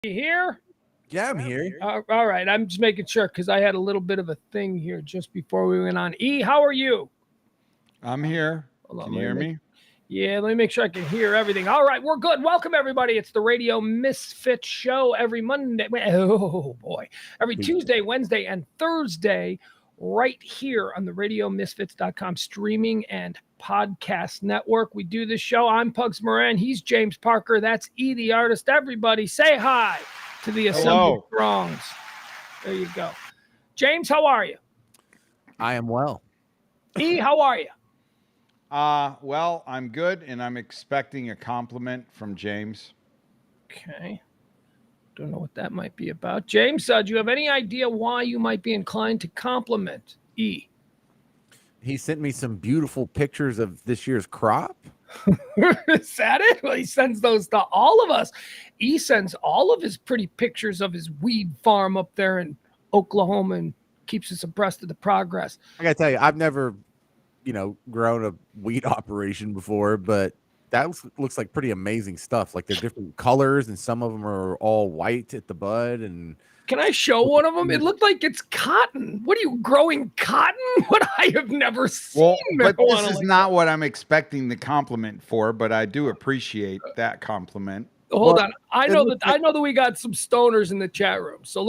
You here? Yeah, I'm here. All right. I'm just making sure because I had a little bit of a thing here just before we went on. E, how are you? I'm here. Hold Can on, you hear me? Yeah, let me make sure I can hear everything. All right, we're good. Welcome, everybody. It's the Radio Misfits show every Monday. Oh, boy. Every Tuesday, Wednesday, and Thursday, right here on the RadioMisfits.com streaming and podcast network. We do this show. I'm Pugs Moran. He's James Parker. That's E, the artist. Everybody say hi to the assembled throngs. There you go. James, how are you? I am well. E, how are you? Well, I'm good, and I'm expecting a compliment from James. Okay. Don't know what that might be about. James, do you have any idea why you might be inclined to compliment E? He sent me some beautiful pictures of this year's crop. Is that it? Well, he sends those to all of us. E sends all of his pretty pictures of his weed farm up there in Oklahoma and keeps us abreast of the progress. I gotta tell you, I've never, grown a weed operation before, but that looks like pretty amazing stuff. Like they're different colors, and some of them are all white at the bud. And can I show one of them? It looked like it's cotton. What are you growing cotton? What I have never seen. Well, but this is not what I'm expecting the compliment for, but I do appreciate that compliment. Hold on. I know that we got some stoners in the chat room. So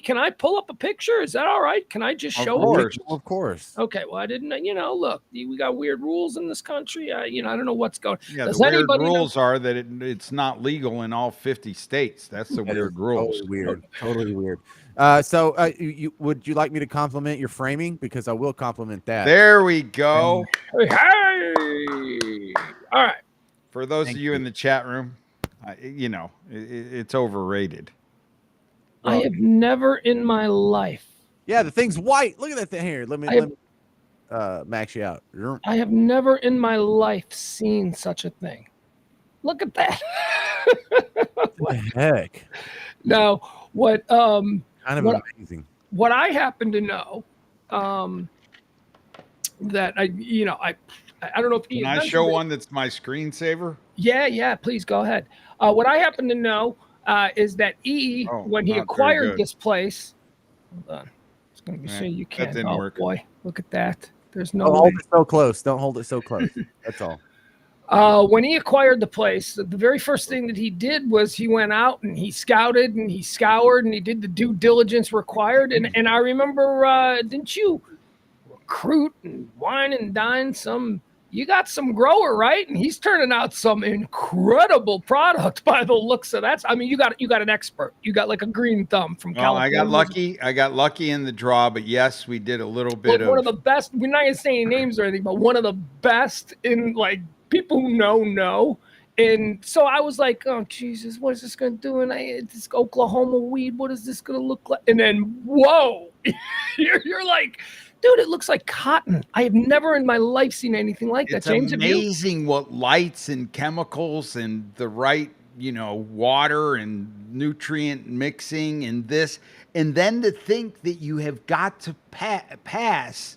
can I pull up a picture? Is that all right? Can I just show it? Of course. Okay. Well, I didn't, look, we got weird rules in this country. I don't know what's going on. Yeah, the weird rules are that it's not legal in all 50 states. That's the weird rules. Totally weird. So would you like me to compliment your framing? Because I will compliment that. There we go. Hey. All right. For those of you in the chat room, it's overrated. I have never in my life. Yeah, the thing's white. Look at that thing here. Let me max you out. I have never in my life seen such a thing. Look at that. What the heck? Now, what kind of amazing. What I happen to know, that I don't know if can I show one that's my screensaver? Yeah, please go ahead. What I happen to know is that when he acquired this place, hold on, it's going to be so you can't. That didn't work. Boy, look at that. There's no. Hold it so close. Don't hold it so close. That's all. When he acquired the place, the very first thing that he did was he went out and he scouted and he scoured and he did the due diligence required. And I remember, didn't you recruit and wine and dine you got some grower, right? And he's turning out some incredible product by the looks of that. I mean, you got an expert. You got like a green thumb from California. I got lucky in the draw, but yes, we did a little bit of one of the best. We're not gonna say any names or anything, but one of the best in like people who know. And so I was like, oh Jesus, what is this gonna do? And this Oklahoma weed, what is this gonna look like? And then whoa, you're like, dude, it looks like cotton. I have never in my life seen anything like that. James, it's amazing what lights and chemicals and the right, water and nutrient mixing and this. And then to think that you have got to pass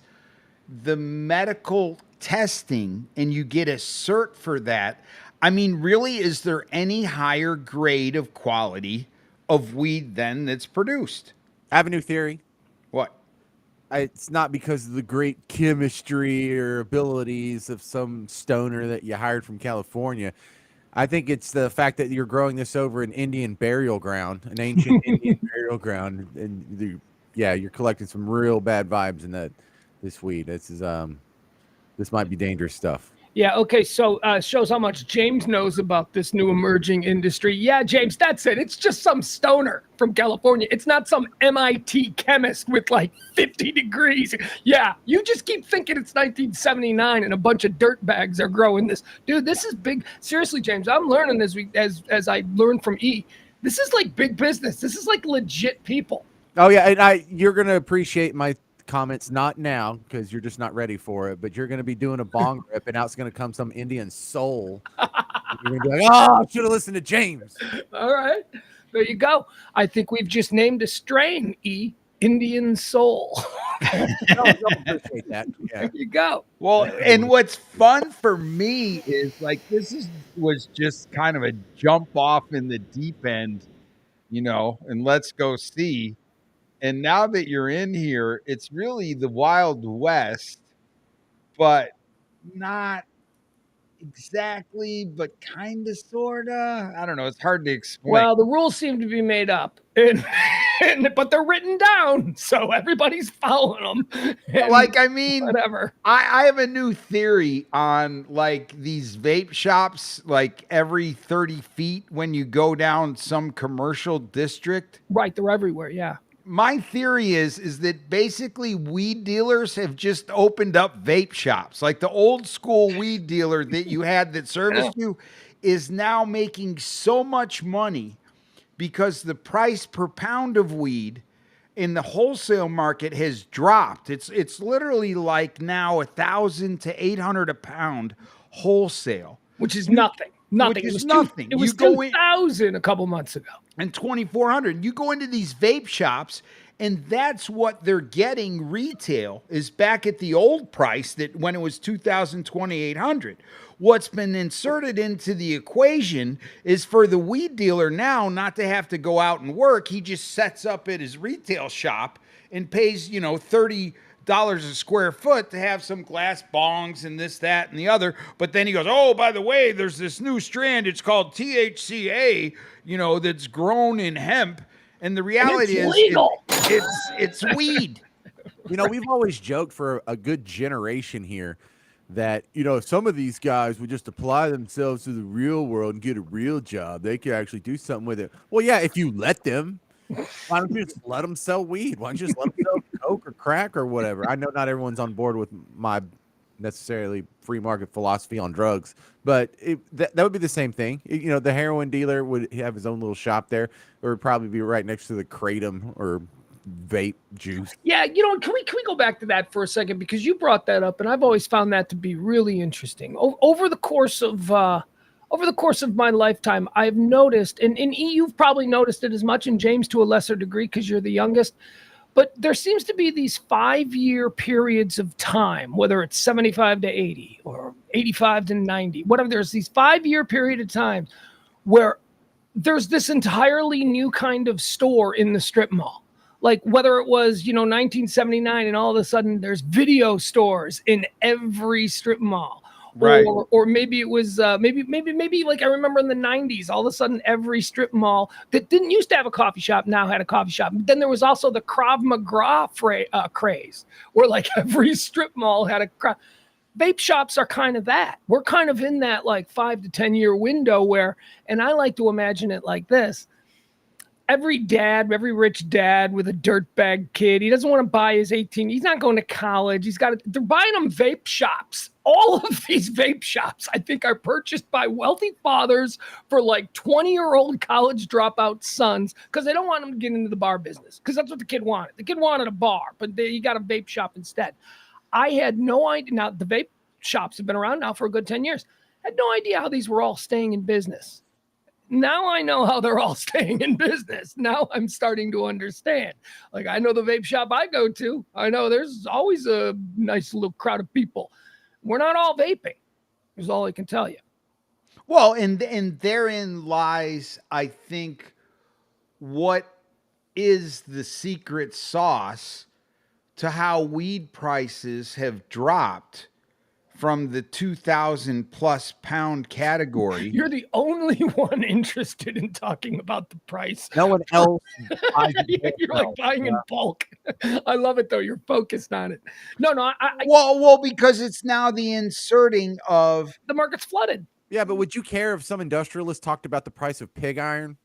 the medical testing and you get a cert for that. I mean, really, is there any higher grade of quality of weed then that's produced? I have a new theory. What? It's not because of the great chemistry or abilities of some stoner that you hired from California. I think it's the fact that you're growing this over an Indian burial ground, an ancient Indian burial ground, and you're collecting some real bad vibes in this weed. This might be dangerous stuff. Yeah, okay, so shows how much James knows about this new emerging industry. Yeah, James, that's it. It's just some stoner from California. It's not some MIT chemist with like 50 degrees. Yeah, you just keep thinking it's 1979 and a bunch of dirtbags are growing this. Dude, this is big. Seriously, James, I'm learning as I learned from E. This is like big business. This is like legit people. Oh, yeah, and you're going to appreciate my comments, not now because you're just not ready for it, but you're going to be doing a bong rip and out it's going to come some Indian soul. You're going to be like, I should have listened to James. All right, there you go. I think we've just named a strain, Indian soul. Don't appreciate that. Yeah. There you go. Well, and what's fun for me is like was just kind of a jump off in the deep end and let's go see. And now that you're in here, it's really the Wild West, but not exactly, but kind of, sort of. I don't know. It's hard to explain. Well, the rules seem to be made up, but they're written down, so everybody's following them. Like, I mean, whatever. I have a new theory on like these vape shops, like every 30 feet when you go down some commercial district. Right, they're everywhere. Yeah. My theory is that basically weed dealers have just opened up vape shops. Like the old school weed dealer that you had that serviced you is now making so much money because the price per pound of weed in the wholesale market has dropped. It's literally like now 1,000 to 800 a pound wholesale, which is nothing. Nothing. Which is nothing. It was 2,000 a couple months ago. And 2,400. You go into these vape shops, and that's what they're getting retail is back at the old price that when it was 2,000, 2,800. What's been inserted into the equation is for the weed dealer now not to have to go out and work. He just sets up at his retail shop and pays, $30 a square foot to have some glass bongs and this, that, and the other. But then he goes, oh, by the way, there's this new strand. It's called THCA, that's grown in hemp. And the reality is legal. It's weed. We've always joked for a good generation here that, some of these guys would just apply themselves to the real world and get a real job. They could actually do something with it. Well, yeah, if you let them. Why don't you just let them sell weed? Why don't you just let them sell coke or crack or whatever? I know not everyone's on board with my necessarily free market philosophy on drugs, but that would be the same thing. The heroin dealer would have his own little shop there, or would probably be right next to the kratom or vape juice. Yeah, can we go back to that for a second, because you brought that up, and I've always found that to be really interesting. Over the course of my lifetime, I've noticed, and you've probably noticed it as much, and James to a lesser degree because you're the youngest, but there seems to be these 5-year periods of time, whether it's 75 to 80 or 85 to 90, whatever. There's these 5-year period of time where there's this entirely new kind of store in the strip mall. Like whether it was, 1979 and all of a sudden there's video stores in every strip mall. Right. Or maybe it was maybe like I remember in the 90s, all of a sudden every strip mall that didn't used to have a coffee shop now had a coffee shop. But then there was also the Krav Maga craze, where like every strip mall had a vape shops are kind of that. We're kind of in that like 5 to 10 year window where, and I like to imagine it like this. Every rich dad with a dirtbag kid, he doesn't want to buy his 18. He's not going to college. They're buying them vape shops. All of these vape shops, I think, are purchased by wealthy fathers for like 20-year-old college dropout sons because they don't want them to get into the bar business because that's what the kid wanted. The kid wanted a bar, but he got a vape shop instead. I had no idea. Now, the vape shops have been around now for a good 10 years. I had no idea how these were all staying in business. Now I know how they're all staying in business. Now I'm starting to understand. Like I know the vape shop I go to. I know there's always a nice little crowd of people. We're not all vaping, is all I can tell you. Well, and therein lies, I think, what is the secret sauce to how weed prices have dropped from the 2,000 plus pound category. You're the only one interested in talking about the price. No one else. You're like buying in bulk. I love it though. You're focused on it. No. Well, because it's now the inserting of the market's flooded. Yeah, but would you care if some industrialist talked about the price of pig iron?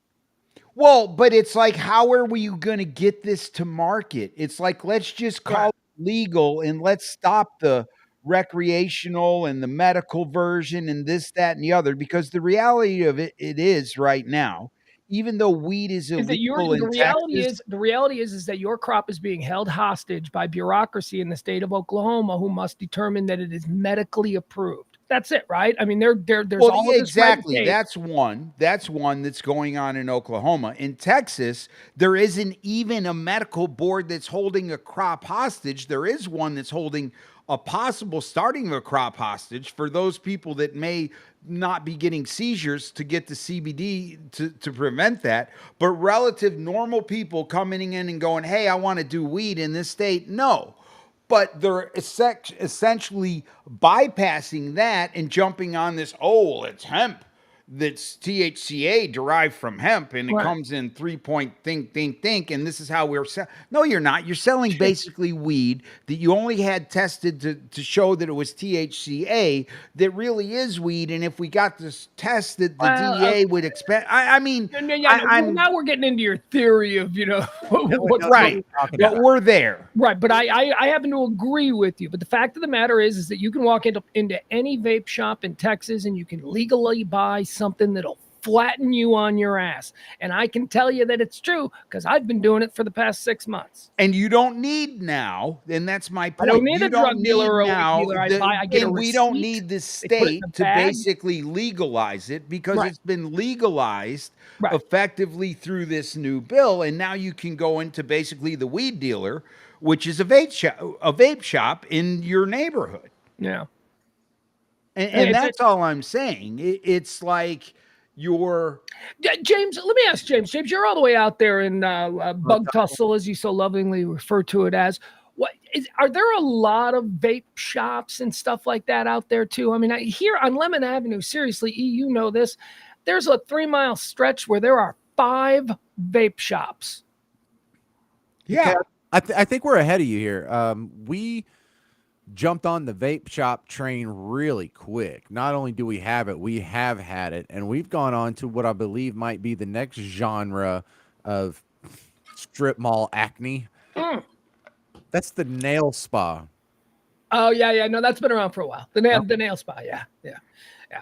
Well, but it's like, how are we going to get this to market? It's like, let's just call it legal and let's stop the recreational and the medical version and this, that, and the other, because the reality of it is right now, even though weed is illegal in Texas, the reality is that your crop is being held hostage by bureaucracy in the state of Oklahoma, who must determine that it is medically approved. That's it, right? I mean, there's Well, all yeah, of this red exactly. tape. That's one that's going on in Oklahoma. In Texas, there isn't even a medical board that's holding a crop hostage. There is one that's holding a possible starting of a crop hostage for those people that may not be getting seizures to get the CBD to prevent that. But relative normal people coming in and going, hey, I want to do weed in this state. No. But they're essentially bypassing that and jumping on this, oh, it's hemp. That's THCA derived from hemp, and it Right. comes in 3-point think, and this is how we're selling. No, you're not. You're selling basically weed that you only had tested to show that it was THCA that really is weed, and if we got this test that the Well, DEA would expect, I mean, No, yeah, well, now we're getting into your theory of, what's right, but we're there. Right, but I happen to agree with you. But the fact of the matter is that you can walk into any vape shop in Texas and you can legally buy something that'll flatten you on your ass. And I can tell you that it's true because I've been doing it for the past 6 months. And you don't need now, and that's my point. I don't need you a drug dealer or a weed dealer. I get a and we don't receipt, need the they put it in state a to bag. basically legalize it because Right. it's been legalized Right. effectively through this new bill, and now you can go into basically the weed dealer, which is a vape shop in your neighborhood. Yeah. And that's all I'm saying. It's like you're James, let me ask James. James, you're all the way out there in Bug Tussle, as you so lovingly refer to it as. Are there a lot of vape shops and stuff like that out there too? I mean, here on Lemon Avenue, seriously, you know this. There's a 3-mile stretch where there are 5 vape shops. yeah. I think we're ahead of you here. We jumped on the vape shop train really quick. Not only do we have it, we have had it, and we've gone on to what I believe might be the next genre of strip mall acne. That's the nail spa. Oh yeah. No, that's been around for a while. The nail spa. Yeah.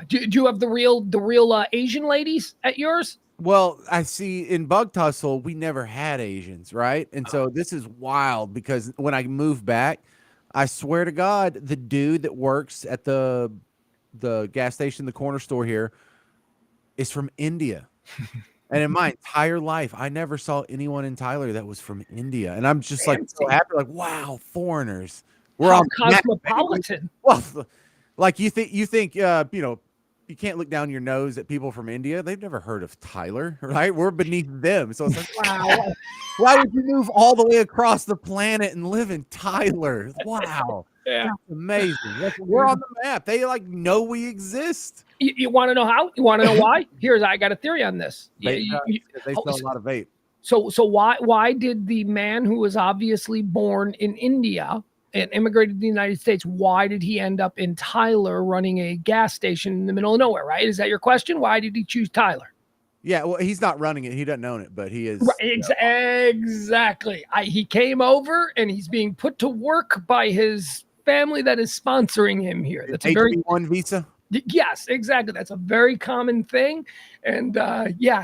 Do you have the real Asian ladies at yours? Well, I see in Bug Tussle, we never had Asians, right? And so this is wild because when I moved back, I swear to God, the dude that works at the gas station, the corner store here, is from India. And in my entire life, I never saw anyone in Tyler that was from India. And I'm just like so happy, like, wow, foreigners. We're all cosmopolitan. Well, like you think you can't look down your nose at people from India. They've never heard of Tyler, right? We're beneath them. So it's like, wow, why would you move all the way across the planet and live in Tyler? Wow. Yeah. That's amazing. We're on the map. They know we exist. You want to know how? You want to know why? I got a theory on this. They sell a lot of vape. So why did the man who was obviously born in India and immigrated to the United States, why did he end up in Tyler running a gas station in the middle of nowhere, right? Is that your question? Why did he choose Tyler? Yeah, well, he's not running it. He doesn't own it, but he is. Right, exactly. He came over and he's being put to work by his family that is sponsoring him here. That's a very H-1B visa. Yes, exactly. That's a very common thing. And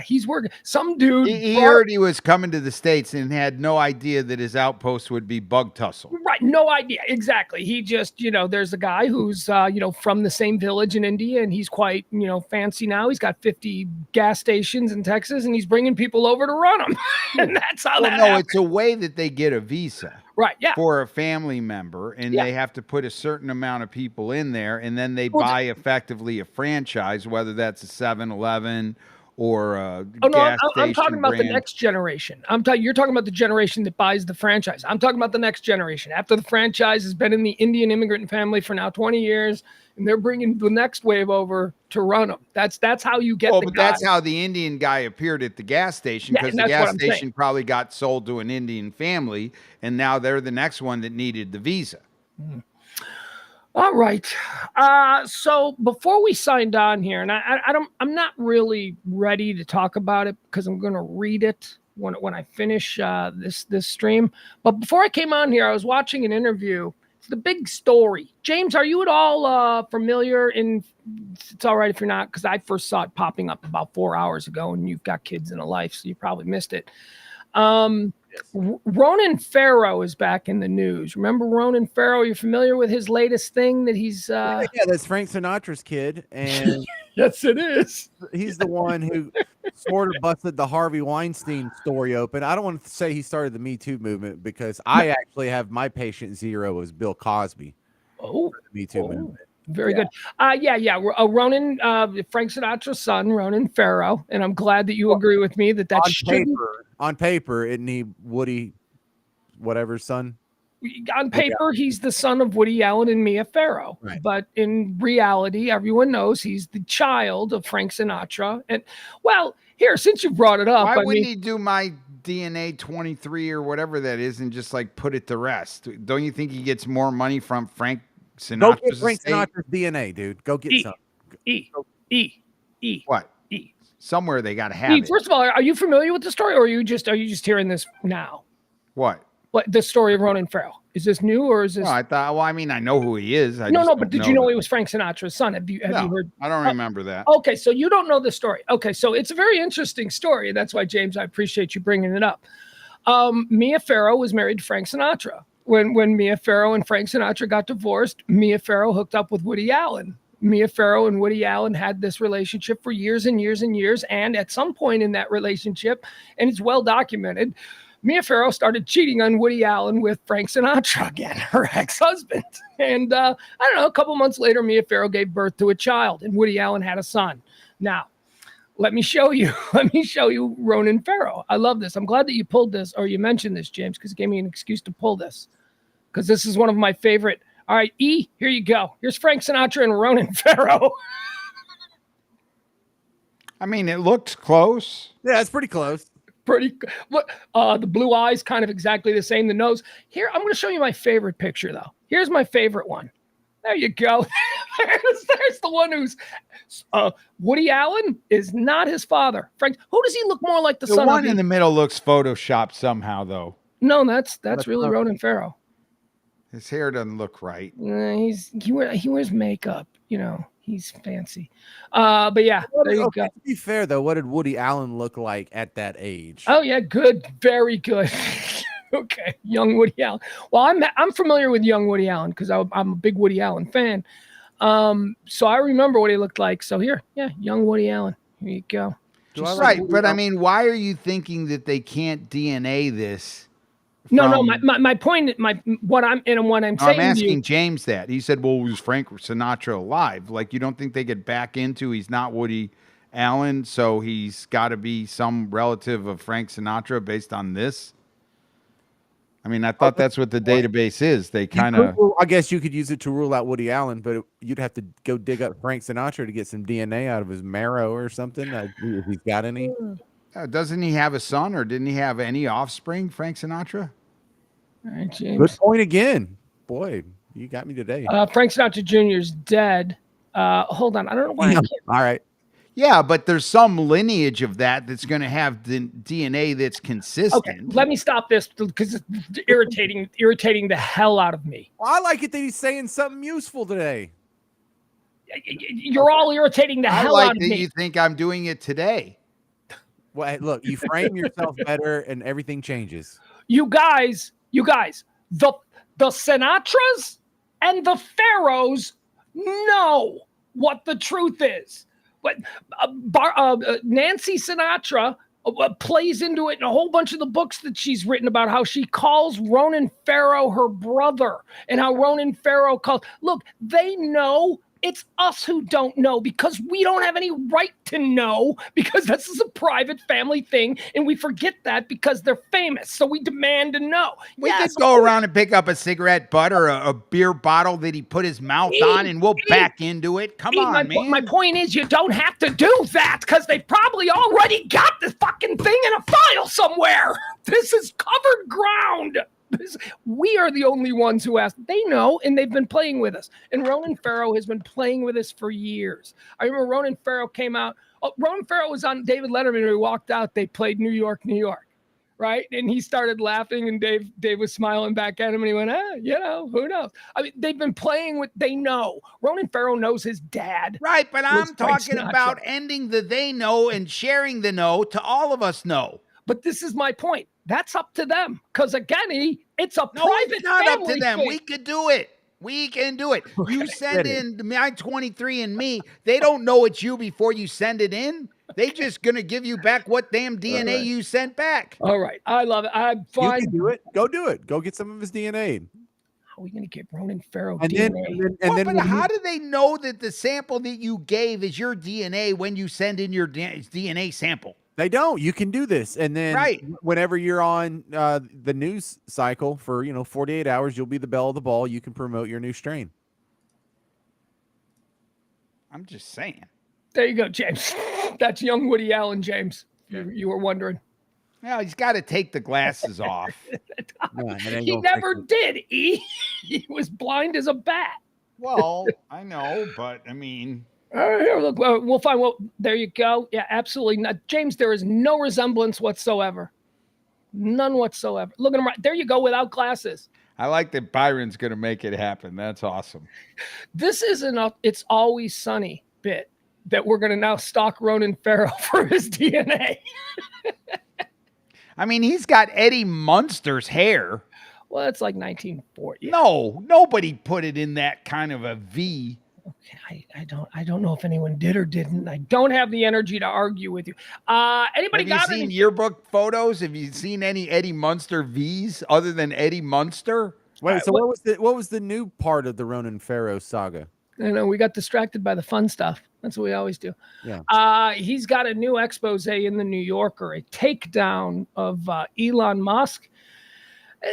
he's working. Some dude. He heard he was coming to the States and had no idea that his outpost would be Bug Tussle. Right. No idea. Exactly. He just, there's a guy who's, from the same village in India, and he's quite, fancy now. He's got 50 gas stations in Texas, and he's bringing people over to run them. And that's how that happens. It's a way that they get a visa. Right, yeah. For a family member, and they have to put a certain amount of people in there, and then they buy effectively a franchise, whether that's a 7-Eleven or a gas station. I'm talking about brand. the next generation. You're talking about the generation that buys the franchise. I'm talking about the next generation. After the franchise has been in the Indian immigrant family for now 20 years, and they're bringing the next wave over to run them. That's how you get. That's how the Indian guy appeared at the gas station, because the gas station probably got sold to an Indian family, and now they're the next one that needed the visa. All right. So before we signed on here, and I'm not really ready to talk about it because I'm going to read it when I finish this stream. But before I came on here, I was watching an interview. It's the big story. James, are you at all familiar? It's all right if you're not, because I first saw it popping up about 4 hours ago, and you've got kids and a life, so you probably missed it. Ronan Farrow is back in the news. Remember Ronan Farrow? You're familiar with his latest thing that he's Yeah, that's Frank Sinatra's kid, and yes, it is. He's the one who sort of busted the Harvey Weinstein story open. I don't want to say he started the Me Too movement because I actually have my patient zero as Bill Cosby. Oh, the Me Too movement. Very good. Ronan, Frank Sinatra's son, Ronan Farrow, and I'm glad that you agree with me that on paper, isn't he Woody, whatever's son? On paper, he's the son of Woody Allen and Mia Farrow, right. But in reality, everyone knows he's the child of Frank Sinatra. And well, here, since you brought it up, why wouldn't he do my DNA 23 or whatever that is and just like put it to rest? Don't you think he gets more money from Frank Sinatra's Go get Frank Sinatra's DNA, dude. Go get some. What? E. Somewhere they got to have it. First of all, are you familiar with the story, or are you just hearing this now? What? The story of Ronan Farrow. Is this new, or is this? Well, I thought. Well, I mean, I know who he is. But did you know he was Frank Sinatra's son? Have you heard? I don't remember that. Okay, so you don't know the story. Okay, so it's a very interesting story, and that's why, James, I appreciate you bringing it up. Mia Farrow was married to Frank Sinatra. When Mia Farrow and Frank Sinatra got divorced, Mia Farrow hooked up with Woody Allen. Mia Farrow and Woody Allen had this relationship for years and years and years, and at some point in that relationship, and it's well documented, Mia Farrow started cheating on Woody Allen with Frank Sinatra again, her ex-husband. And I don't know, a couple months later, Mia Farrow gave birth to a child, and Woody Allen had a son. Now, let me show you Ronan Farrow. I love this. I'm glad that you pulled this, or you mentioned this, James, because it gave me an excuse to pull this, because this is one of my favorite. All right, E, here you go. Here's Frank Sinatra and Ronan Farrow. I mean, it looked close. Yeah, it's pretty close. The blue eyes kind of exactly the same. The nose. Here, I'm going to show you my favorite picture, though. Here's my favorite one. There you go. there's the one who's Woody Allen is not his father. Frank, who does he look more like? The son one of in the middle looks photoshopped somehow, though. No, that's really Ronan Farrow. His hair doesn't look right. He wears makeup, He's fancy. But yeah, there you go. To be fair, though, what did Woody Allen look like at that age? Oh, yeah, good. Very good. Okay, young Woody Allen. Well, I'm familiar with young Woody Allen because I'm a big Woody Allen fan. So I remember what he looked like. So here, young Woody Allen. Here you go. Right, but I mean, why are you thinking that they can't DNA this? No. My point. What I'm saying. I'm asking James that. He said, "Well, was Frank Sinatra alive?" Like, you don't think they could back into he's not Woody Allen, so he's got to be some relative of Frank Sinatra based on this? I mean, I thought that's what the database is. They kind of. I guess you could use it to rule out Woody Allen, but you'd have to go dig up Frank Sinatra to get some DNA out of his marrow or something. If he's got any. Doesn't he have a son, or didn't he have any offspring, Frank Sinatra? All right, James. Good point again. Boy, you got me today. Frank Sinatra Jr. is dead. Hold on. I don't know why I can't. All right. Yeah, but there's some lineage of that's going to have the DNA that's consistent. Okay, let me stop this because it's irritating the hell out of me. Well, I like it that he's saying something useful today. You're all irritating the hell out of me. I like that you think I'm doing it today. Well, look, you frame yourself better and everything changes. You guys, the Sinatras and the Pharaohs know what the truth is. But Nancy Sinatra plays into it in a whole bunch of the books that she's written about how she calls Ronan Farrow her brother and how Ronan Farrow calls. Look, they know. It's us who don't know because we don't have any right to know because this is a private family thing and we forget that because they're famous. So we demand to know. We could go around and pick up a cigarette butt or a beer bottle that he put his mouth on and we'll back into it. Come on, man. My point is you don't have to do that because they probably already got this fucking thing in a file somewhere. This is covered ground. We are the only ones who asked. They know, and they've been playing with us. And Ronan Farrow has been playing with us for years. I remember Ronan Farrow came out. Ronan Farrow was on David Letterman when he walked out. They played New York, New York, right? And he started laughing, and Dave was smiling back at him, and he went, who knows? I mean, they've been playing with. They know. Ronan Farrow knows his dad. Right, but I'm talking about ending the they know and sharing the know to all of us know. But this is my point. That's up to them. Because again, it's a No, private it's not up to family them. thing. We could do it. We can do it. You Okay. send in my 23 and me. They don't know it's you before you send it in. They just gonna give you back what damn DNA right. you sent back. All right. I love it. I'm You fine. can do it. Go do it. Go get some of his DNA. How are we going to get Ronan Farrow And DNA? then But when how you- do they know that the sample that you gave is your DNA when you send in your DNA sample? they don't. You can do this, and then Right. whenever you're on the news cycle for 48 hours, you'll be the belle of the ball. You can promote your new strain. I'm just saying. There you go, James. That's young Woody Allen, James. You were wondering. Well, he's got to take the glasses off. No, it ain't He gonna never fix did. He was blind as a bat. Well, I know, but I mean, Here, look, we'll find. Well, there you go. Yeah, absolutely not, James. There is no resemblance whatsoever. None whatsoever. Look at him right there. You go without glasses. I like that Byron's going to make it happen. That's awesome. This isn't a It's Always Sunny bit that we're going to now stalk Ronan Farrow for his DNA. I mean, he's got Eddie Munster's hair. Well, it's like 1940. No, nobody put it in that kind of a V. Okay, I don't know if anyone did or didn't. I don't have the energy to argue with you. Anybody Have got you seen any? yearbook photos? Have you seen any Eddie Munster V's other than Eddie Munster? Wait, so what was the new part of the Ronan Farrow saga? I know we got distracted by the fun stuff. That's what we always do. Yeah. He's got a new expose in the New Yorker, a takedown of Elon Musk.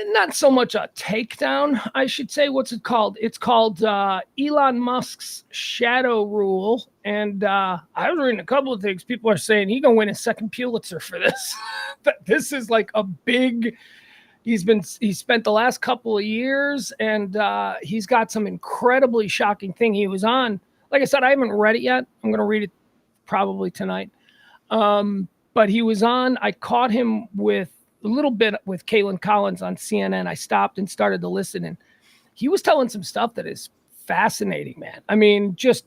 Not so much a takedown, I should say. What's it called? It's called Elon Musk's Shadow Rule. And I was reading a couple of things. People are saying he's going to win his second Pulitzer for this. But this is like a big... He spent the last couple of years, and he's got some incredibly shocking thing. He was on, like I said, I haven't read it yet. I'm going to read it probably tonight. But he was on, I caught him with a little bit with Kaylin Collins on CNN. I stopped and started to listen, and he was telling some stuff that is fascinating, man. I mean, just,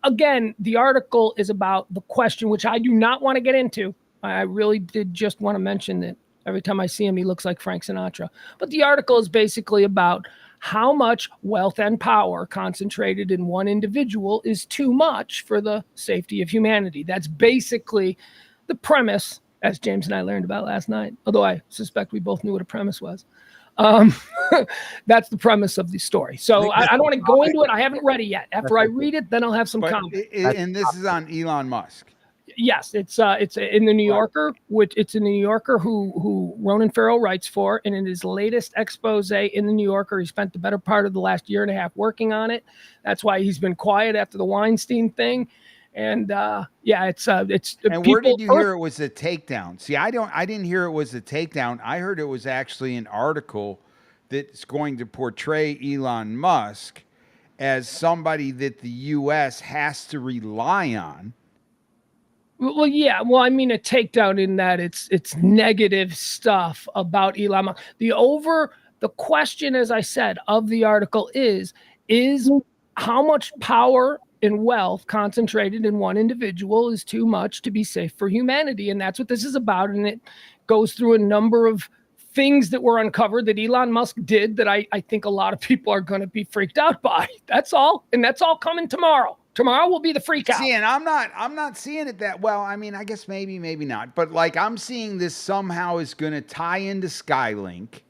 again, the article is about the question, which I do not want to get into. I really did just want to mention that every time I see him, he looks like Frank Sinatra. But the article is basically about how much wealth and power concentrated in one individual is too much for the safety of humanity. That's basically the premise, as James and I learned about last night, although I suspect we both knew what a premise was. That's the premise of the story. So I don't want to go into it. I haven't read it yet. After I read it, then I'll have some comments. And this is on Elon Musk. Yes, it's in the New Yorker, which it's in the New Yorker who Ronan Farrow writes for, and in his latest expose in the New Yorker, he spent the better part of the last year and a half working on it. That's why he's been quiet after the Weinstein thing, and it's. And where did you hear it was a takedown? See, I didn't hear it was a takedown. I heard it was actually an article that's going to portray Elon Musk as somebody that the U.S. has to rely on. Well, yeah. Well, I mean, a takedown in that it's negative stuff about Elon Musk. The question, as I said, of the article is how much power and wealth concentrated in one individual is too much to be safe for humanity, and that's what this is about. And it goes through a number of things that were uncovered that Elon Musk did that I think a lot of people are going to be freaked out by. That's all, and that's all coming tomorrow. Tomorrow will be the freak out. See, and I'm not seeing it that well. I mean, I guess maybe not. But like, I'm seeing this somehow is going to tie into Skylink.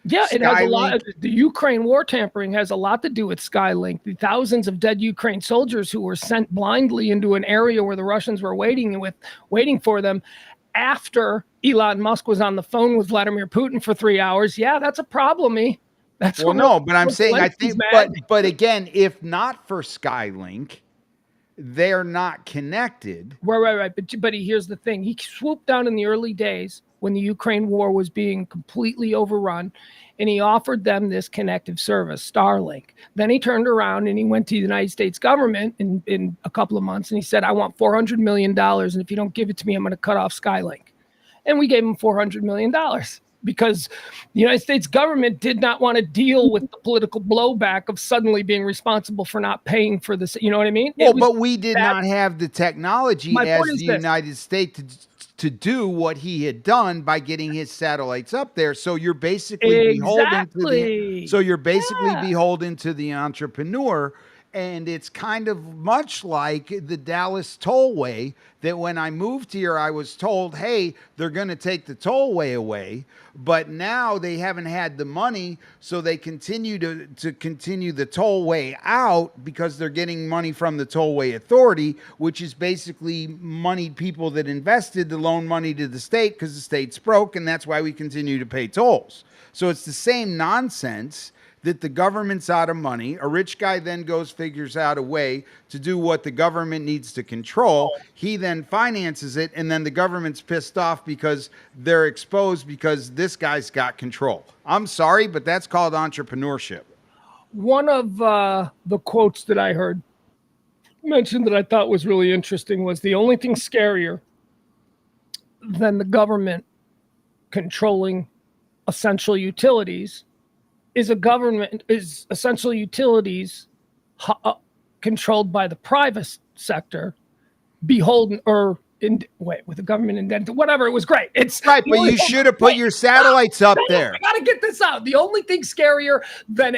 Yeah, it has a lot. The Ukraine war tampering has a lot to do with Skylink. The thousands of dead Ukraine soldiers who were sent blindly into an area where the Russians were waiting for them after Elon Musk was on the phone with Vladimir Putin for 3 hours. Yeah, that's a problem, That's well, no, but I'm saying I think, but again, if not for Skylink, they're not connected. Right. But here's the thing. He swooped down in the early days when the Ukraine war was being completely overrun, and he offered them this connective service, Starlink. Then he turned around and he went to the United States government in a couple of months, and he said, I want $400 million, and if you don't give it to me, I'm going to cut off Skylink. And we gave him $400 million. Because the United States government did not want to deal with the political blowback of suddenly being responsible for not paying for this. You know what I mean? Well, but we did not have the technology as the United States to do what he had done by getting his satellites up there. So you're basically beholden to the entrepreneur. And it's kind of much like the Dallas tollway, that when I moved here, I was told, hey, they're going to take the tollway away. But now they haven't had the money, so they continue to continue the tollway out because they're getting money from the tollway authority, which is basically moneyed people that invested to loan money to the state because the state's broke, and that's why we continue to pay tolls. So it's the same nonsense, that the government's out of money. A rich guy then figures out a way to do what the government needs to control. He then finances it, and then the government's pissed off because they're exposed because this guy's got control. I'm sorry, but that's called entrepreneurship. One of the quotes that I heard mentioned that I thought was really interesting was, the only thing scarier than the government controlling essential utilities is essential utilities controlled by the private sector, beholden with the government indebted, whatever. It was great. It's right, but you should have put your satellites up there. I gotta get this out. The only thing scarier than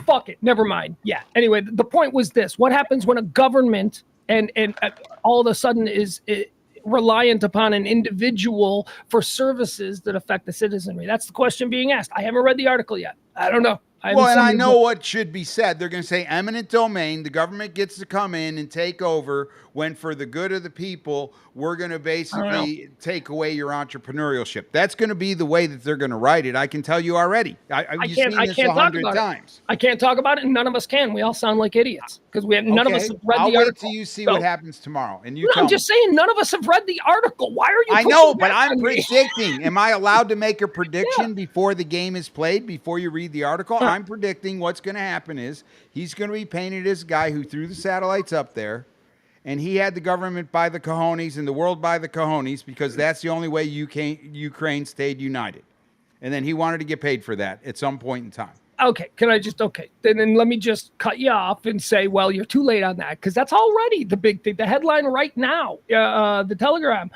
fuck it, never mind. Yeah. Anyway, the point was this: what happens when a government and all of a sudden is reliant upon an individual for services that affect the citizenry? That's the question being asked. I haven't read the article yet. I don't know. Well, and I know what should be said. They're going to say eminent domain. The government gets to come in and take over when, for the good of the people, we're going to basically take away your entrepreneurship. That's going to be the way that they're going to write it. I can tell you already. I can't talk about it. I can't talk about it, and none of us can. We all sound like idiots because none of us have read the article. I'll wait till you see what happens tomorrow. And I'm just saying, none of us have read the article. Why are you? I know, but I'm predicting. Am I allowed to make a prediction before the game is played? Before you read the article, I'm predicting what's going to happen is he's going to be painted as a guy who threw the satellites up there, and he had the government by the cojones and the world by the cojones because that's the only way Ukraine stayed united. And then he wanted to get paid for that at some point in time. Okay, then let me just cut you off and say, well, you're too late on that, because that's already the big thing. The headline right now, the Telegram,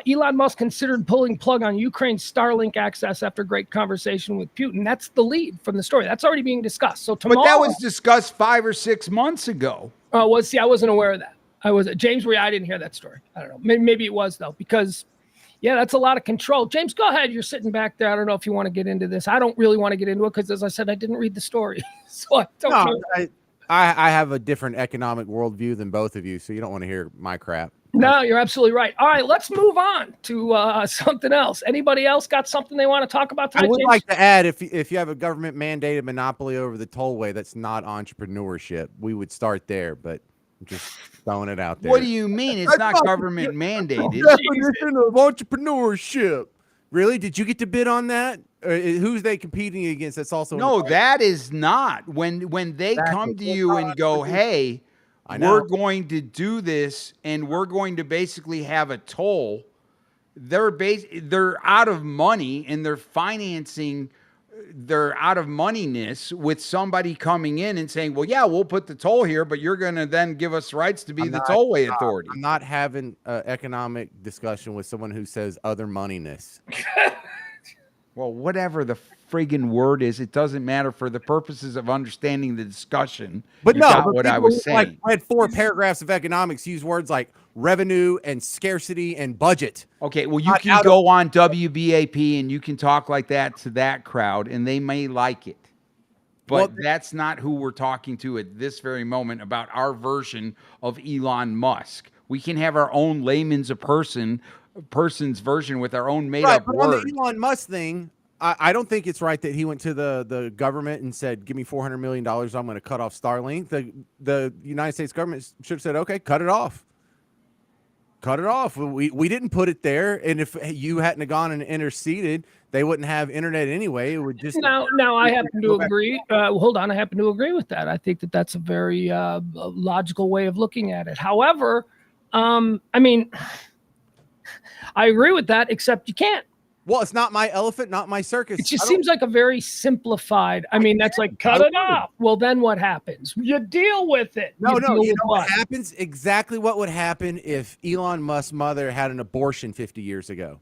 Elon Musk considered pulling plug on Ukraine's Starlink access after great conversation with Putin. That's the lead from the story. That's already being discussed. So tomorrow, but that was discussed 5 or 6 months ago. I wasn't aware of that. James, I didn't hear that story. I don't know. Maybe it was though, because yeah, that's a lot of control. James, go ahead. You're sitting back there. I don't know if you want to get into this. I don't really want to get into it because, as I said, I didn't read the story. So I don't care. I have a different economic worldview than both of you, so you don't want to hear my crap. No, you're absolutely right. All right, let's move on to something else. Anybody else got something they want to talk about tonight? I would like to add, if you have a government mandated monopoly over the tollway, that's not entrepreneurship. We would start there, but I'm just throwing it out there. What do you mean? It's not government mandated. Definition of entrepreneurship. Really? Did you get to bid on that? Who's they competing against? That's also no. That is not when they come to you and go, "Hey, we're going to do this, and we're going to basically have a toll." They're out of money, and they're financing. They're out of moneyness with somebody coming in and saying, well, yeah, we'll put the toll here, but you're going to then give us rights to be the tollway authority. I'm not having an economic discussion with someone who says other moneyness. Well, whatever the friggin' word is, it doesn't matter for the purposes of understanding the discussion. But what I was saying. Like read 4 paragraphs of economics, use words like revenue and scarcity and budget. Okay, well, you can go on WBAP and you can talk like that to that crowd, and they may like it. But that's not who we're talking to at this very moment about our version of Elon Musk. We can have our own layman's person's version with our own made-up word. On the Elon Musk thing, I don't think it's right that he went to the government and said, give me $400 million, I'm going to cut off Starlink. The United States government should have said, okay, cut it off. Cut it off. We didn't put it there, and if you hadn't gone and interceded, they wouldn't have internet anyway. It would just now. I happen to agree. Hold on, I happen to agree with that. I think that's a very logical way of looking at it. However, I mean, I agree with that, except you can't. Well, it's not my elephant, not my circus. It just seems like a very simplified. I mean, that's like cut it off. Well, then what happens? You deal with it. No, you no. deal You with know what happens? Exactly what would happen if Elon Musk's mother had an abortion 50 years ago.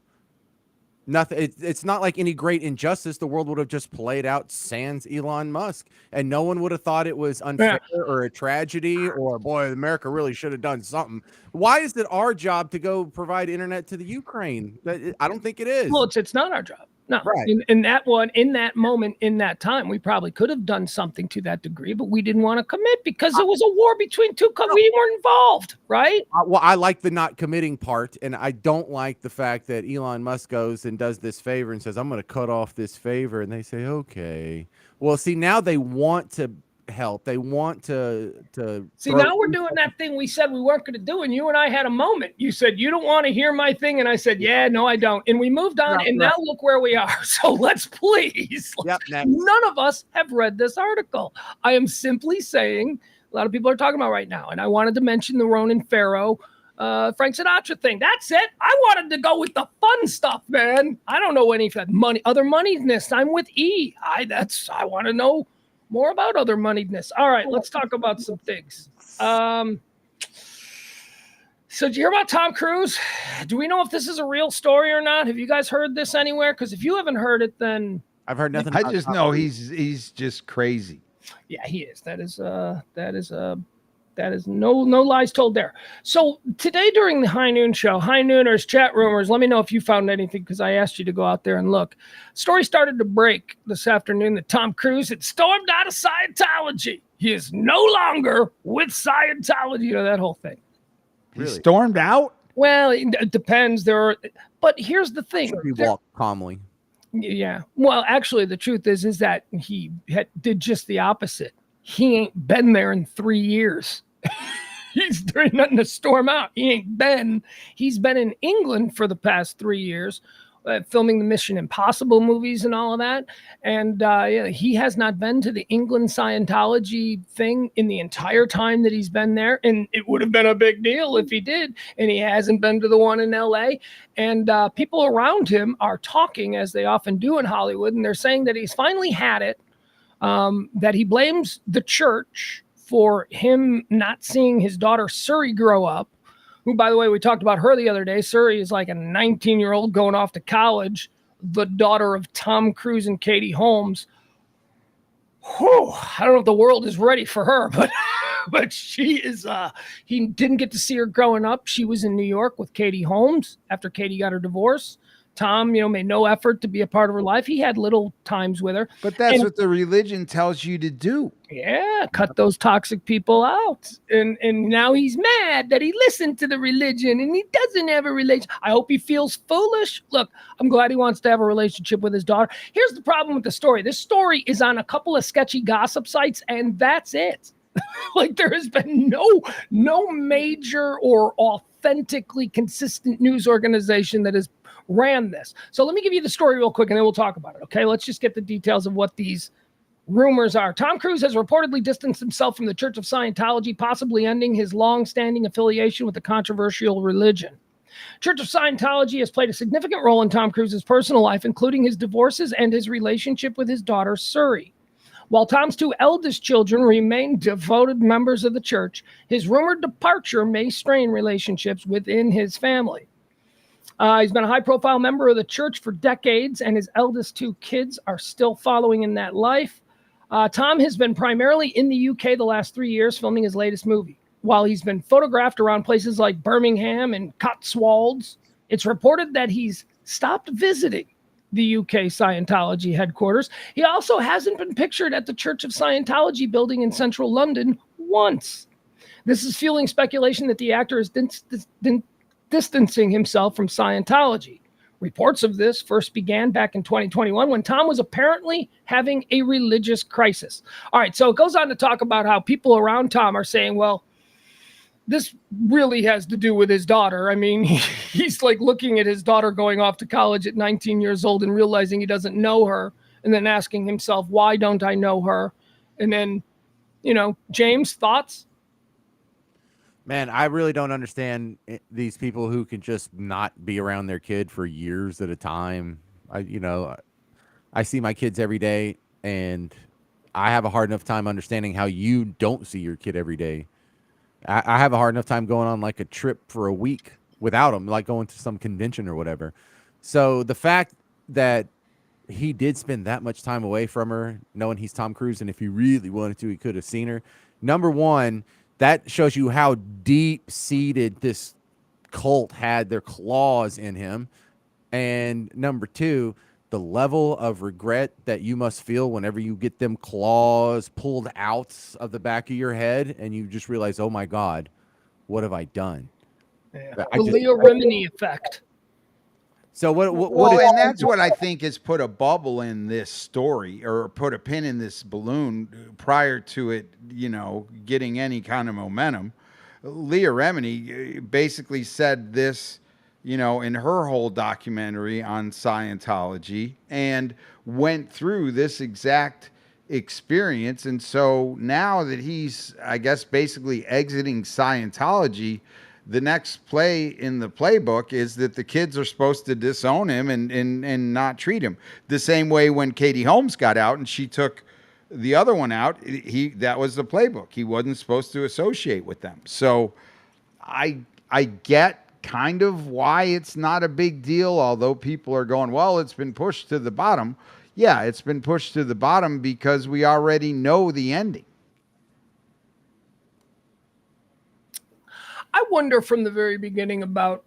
Nothing. It's not like any great injustice. The world would have just played out sans Elon Musk, and no one would have thought it was unfair or a tragedy or, boy, America really should have done something. Why is it our job to go provide internet to the Ukraine? I don't think it is. Well, it's not our job. No, right. In that one, in that moment, in that time, we probably could have done something to that degree, but we didn't want to commit because it was a war between two countries. We weren't involved, right? Well, I like the not committing part, and I don't like the fact that Elon Musk goes and does this favor and says, I'm going to cut off this favor, and they say, okay. Well, see, now they want to help. They want to see, now we're doing that thing we said we weren't going to do, and you and I had a moment. You said you don't want to hear my thing, and I said, yeah, no, I don't, and we moved on, and now look where we are. So let's please, none of us have read this article. I am simply saying a lot of people are talking about right now, and I wanted to mention the Ronan Farrow Frank Sinatra thing. That's it. I wanted to go with the fun stuff, man. I don't know any of that money, other moneyness. I'm with E. I want to know more about other moneyness. All right, let's talk about some things. So did you hear about Tom Cruise? Do we know if this is a real story or not? Have you guys heard this anywhere? Because if you haven't heard it, then I've heard nothing. I just know he's just crazy. Yeah, he is. That is no lies told there. So today during the High Noon show, High Nooners, chat rumors, let me know if you found anything because I asked you to go out there and look. Story started to break this afternoon that Tom Cruise had stormed out of Scientology. He is no longer with Scientology. You know, that whole thing. Really? He stormed out? Well, it depends. But here's the thing. He walked calmly. Yeah. Well, actually, the truth is that he did just the opposite. He ain't been there in 3 years. He's doing nothing to storm out. He's been in England for the past 3 years, filming the Mission Impossible movies and all of that. And he has not been to the England Scientology thing in the entire time that he's been there. And it would have been a big deal if he did. And he hasn't been to the one in LA. And people around him are talking, as they often do in Hollywood. And they're saying that he's finally had it, that he blames the church for him not seeing his daughter Suri grow up, who, by the way, we talked about her the other day. Suri is like a 19-year-old going off to college, the daughter of Tom Cruise and Katie Holmes. Whew, I don't know if the world is ready for her, but she is, he didn't get to see her growing up. She was in New York with Katie Holmes after Katie got her divorce. Tom, made no effort to be a part of her life. He had little times with her. But that's what the religion tells you to do. Yeah, cut those toxic people out. And now he's mad that he listened to the religion and he doesn't have a relation. I hope he feels foolish. Look, I'm glad he wants to have a relationship with his daughter. Here's the problem with the story. This story is on a couple of sketchy gossip sites, and that's it. Like, there has been no major or authentically consistent news organization that has ran this. So let me give you the story real quick and then we'll talk about it. Okay, let's just get the details of what these rumors are. Tom Cruise has reportedly distanced himself from the Church of Scientology, possibly ending his long-standing affiliation with the controversial religion. Church of Scientology has played a significant role in Tom Cruise's personal life, including his divorces and his relationship with his daughter Suri. While Tom's two eldest children remain devoted members of the church, his rumored departure may strain relationships within his family. He's been a high-profile member of the church for decades, and his eldest two kids are still following in that life. Tom has been primarily in the UK the last 3 years filming his latest movie. While he's been photographed around places like Birmingham and Cotswolds, it's reported that he's stopped visiting the UK Scientology headquarters. He also hasn't been pictured at the Church of Scientology building in central London once. This is fueling speculation that the actor is distancing himself from Scientology. Reports of this first began back in 2021 when Tom was apparently having a religious crisis. All right, so it goes on to talk about how people around Tom are saying, well, this really has to do with his daughter. I mean, he's like looking at his daughter going off to college at 19 years old and realizing he doesn't know her, and then asking himself, why don't I know her? And then, James, thoughts? Man, I really don't understand these people who can just not be around their kid for years at a time. I see my kids every day, and I have a hard enough time understanding how you don't see your kid every day. I have a hard enough time going on like a trip for a week without him, like going to some convention or whatever. So the fact that he did spend that much time away from her, knowing he's Tom Cruise, and if he really wanted to, he could have seen her. Number one, that shows you how deep seated this cult had their claws in him. And number two, the level of regret that you must feel whenever you get them claws pulled out of the back of your head and you just realize, oh my God, what have I done? Yeah. The Leo Remini effect. So and that's what I think has put a bubble in this story, or put a pin in this balloon prior to it, getting any kind of momentum. Leah Remini basically said this, in her whole documentary on Scientology, and went through this exact experience. And so now that he's, I guess, basically exiting Scientology, the next play in the playbook is that the kids are supposed to disown him and not treat him the same way. When Katie Holmes got out and she took the other one out, that was the playbook. He wasn't supposed to associate with them. So I get kind of why it's not a big deal, although people are going, well, it's been pushed to the bottom. Yeah, it's been pushed to the bottom because we already know the ending. I wonder from the very beginning about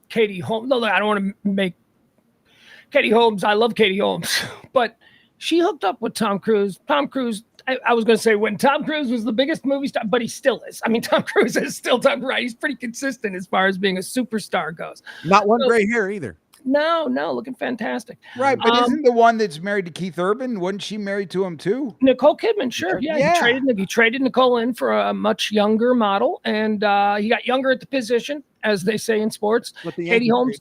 Katie Holmes. No, I don't want to make Katie Holmes. I love Katie Holmes, but she hooked up with Tom Cruise. Tom Cruise, I was going to say when Tom Cruise was the biggest movie star, but he still is. I mean, Tom Cruise is still Tom Cruise. He's pretty consistent as far as being a superstar goes. Not one gray hair either. No, looking fantastic. Right, but isn't the one that's married to Keith Urban, wasn't she married to him too? Nicole Kidman, sure. Yeah. He traded Nicole in for a much younger model, and he got younger at the position, as they say in sports. Katie Holmes.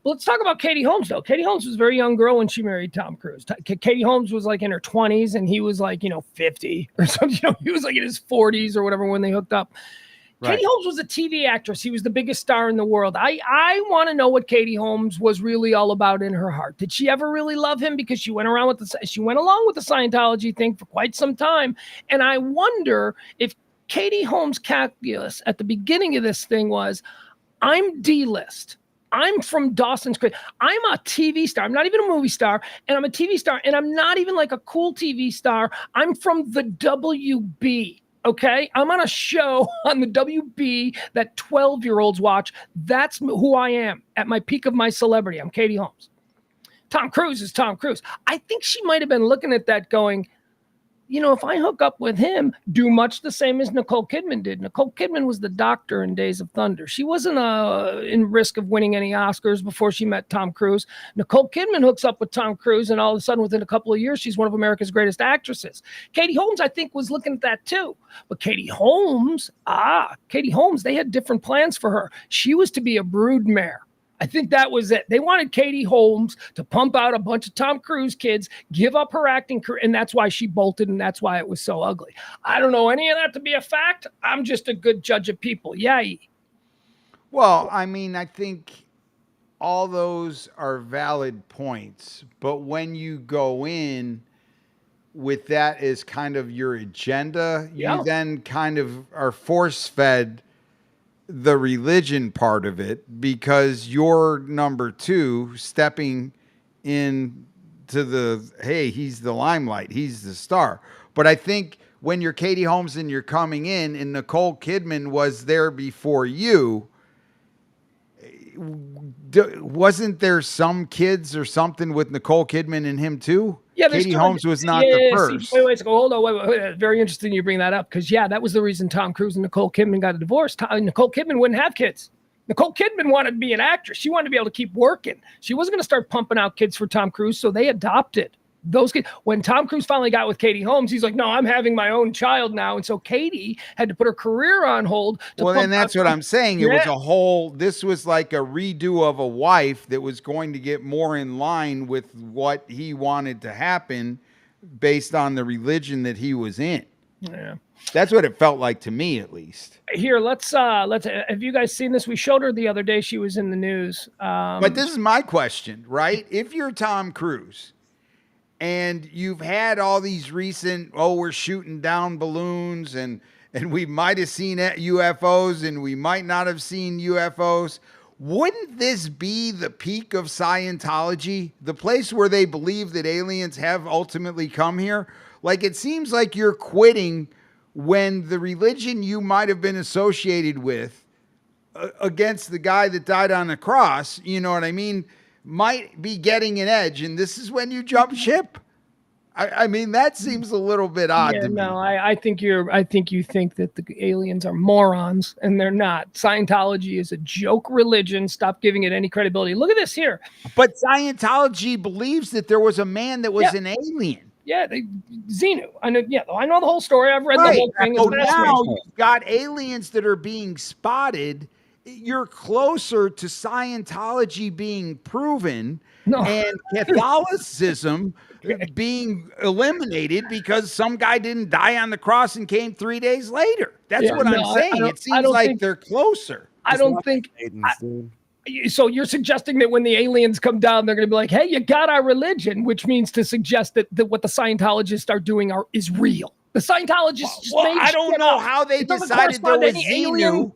Well, let's talk about Katie Holmes, though. Katie Holmes was a very young girl when she married Tom Cruise. Katie Holmes was like in her 20s, and he was like, 50 or something. He was like in his 40s or whatever when they hooked up. Right. Katie Holmes was a TV actress. He was the biggest star in the world. I want to know what Katie Holmes was really all about in her heart. Did she ever really love him? Because she went along with the Scientology thing for quite some time. And I wonder if Katie Holmes' calculus at the beginning of this thing was, I'm D-list. I'm from Dawson's Creek. I'm a TV star. I'm not even a movie star, and I'm a TV star, and I'm not even like a cool TV star. I'm from the WB. Okay, I'm on a show on the WB that 12-year-olds watch. That's who I am at my peak of my celebrity. I'm Katie Holmes. Tom Cruise is Tom Cruise. I think she might have been looking at that going, if I hook up with him, do much the same as Nicole Kidman did. Nicole Kidman was the doctor in Days of Thunder. She wasn't in risk of winning any Oscars before she met Tom Cruise. Nicole Kidman hooks up with Tom Cruise, and all of a sudden, within a couple of years, she's one of America's greatest actresses. Katie Holmes, I think, was looking at that too. But Katie Holmes, they had different plans for her. She was to be a broodmare. I think that was it. They wanted Katie Holmes to pump out a bunch of Tom Cruise kids, give up her acting career, and that's why she bolted, and that's why it was so ugly. I don't know any of that to be a fact. I'm just a good judge of people. Yeah. Well, I mean, I think all those are valid points, but when you go in with that as kind of your agenda, you then kind of are force-fed the religion part of it, because you're number two stepping in to he's the limelight, he's the star. But I think when you're Katie Holmes and you're coming in and Nicole Kidman was there before you, wasn't there some kids or something with Nicole Kidman and him too? Yeah, Katie Holmes was not the first. Wait, hold on. Wait. Very interesting you bring that up, because that was the reason Tom Cruise and Nicole Kidman got a divorce. Nicole Kidman wouldn't have kids. Nicole Kidman wanted to be an actress. She wanted to be able to keep working. She wasn't going to start pumping out kids for Tom Cruise, so they adopted those kids. When Tom Cruise finally got with Katie Holmes, he's like, no, I'm having my own child now. And so Katie had to put her career on hold. And that's what I'm saying. It was this was like a redo of a wife that was going to get more in line with what he wanted to happen based on the religion that he was in. Yeah. That's what it felt like to me, at least. Here, let's have you guys seen this? We showed her the other day. She was in the news. But this is my question, right? If you're Tom Cruise and you've had all these recent, we're shooting down balloons and we might have seen UFOs and we might not have seen UFOs, wouldn't this be the peak of Scientology? The place where they believe that aliens have ultimately come here? Like, it seems like you're quitting when the religion you might have been associated with against the guy that died on the cross, you know what I mean, might be getting an edge, and this is when you jump ship. I mean, that seems a little bit odd to me. No, I think you think that the aliens are morons, and they're not. Scientology is a joke religion. Stop giving it any credibility. Look at this here. But Scientology believes that there was a man that was an alien. Yeah, Xenu. I know. Yeah, I know the whole story. I've read the whole thing. So now you've got aliens that are being spotted. You're closer to Scientology being proven and Catholicism being eliminated because some guy didn't die on the cross and came 3 days later. That's what I'm saying. It seems like they're closer. I don't think. So you're suggesting that when the aliens come down, they're going to be like, "Hey, you got our religion," which means to suggest that what the Scientologists are doing is real. The Scientologists just made I don't know how they decided there was Xenu.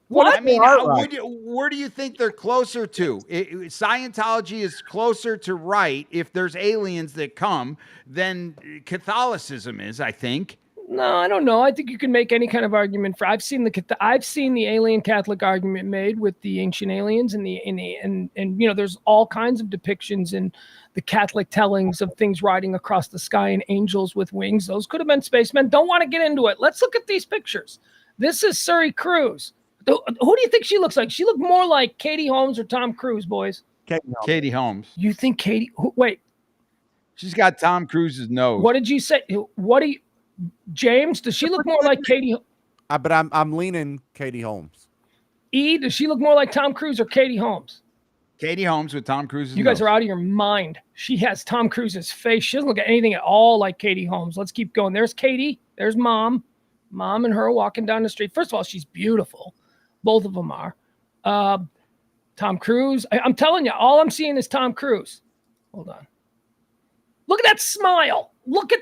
What? I mean, where do you think they're closer to? Scientology is closer to right if there's aliens that come than Catholicism is, I think. No, I don't know. I think you can make any kind of argument for. I've seen the alien Catholic argument made with the ancient aliens and you know, there's all kinds of depictions in the Catholic tellings of things riding across the sky and angels with wings. Those could have been spacemen. Don't want to get into it. Let's look at these pictures. This is Suri Cruise. Who do you think she looks like? She looked more like Katie Holmes or Tom Cruise, boys. Katie Holmes. You think Katie? Wait. She's got Tom Cruise's nose. What did you say? James, does she look more like Katie? But I'm leaning Katie Holmes. Does she look more like Tom Cruise or Katie Holmes? Katie Holmes with Tom Cruise's You guys are out of your mind. She has Tom Cruise's face. She doesn't look at anything at all like Katie Holmes. Let's keep going. There's Katie. There's Mom. Mom and her walking down the street. First of all, she's beautiful. Both of them are. Tom Cruise. I'm telling you, all I'm seeing is Tom Cruise. Hold on. Look at that smile. Look at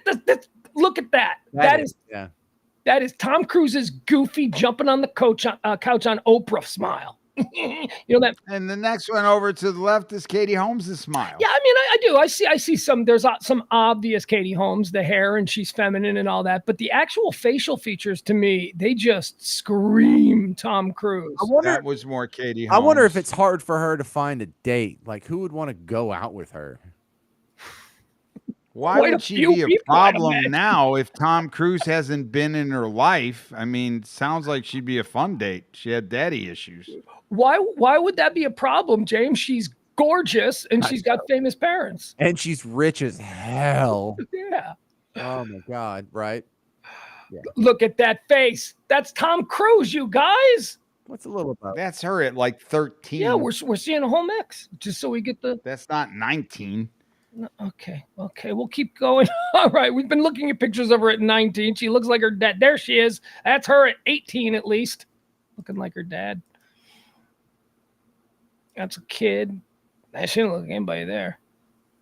look at that. That is Tom Cruise's goofy jumping on the couch on Oprah smile. You know that. And the next one over to the left is Katie Holmes' smile. Yeah, I mean, I do. I see some. There's some obvious Katie Holmes, the hair, and she's feminine and all that. But the actual facial features, to me, they just scream Tom Cruise. That was more Katie Holmes. I wonder if it's hard for her to find a date. Like, who would want to go out with her? Why would she be a problem now if Tom Cruise hasn't been in her life? I mean, sounds like she'd be a fun date. She had daddy issues. Why would that be a problem, James? She's gorgeous and she's got famous parents. And she's rich as hell. Yeah. Oh my God, right? Yeah. Look at that face. That's Tom Cruise, you guys. What's a little about? That's her at like 13. Yeah, we're seeing a whole mix just so we get the. That's not 19. Okay, we'll keep going. All right, we've been looking at pictures of her at 19. She looks like her dad. There she is. That's her at 18 at least. Looking like her dad. That's a kid. I shouldn't look at anybody there.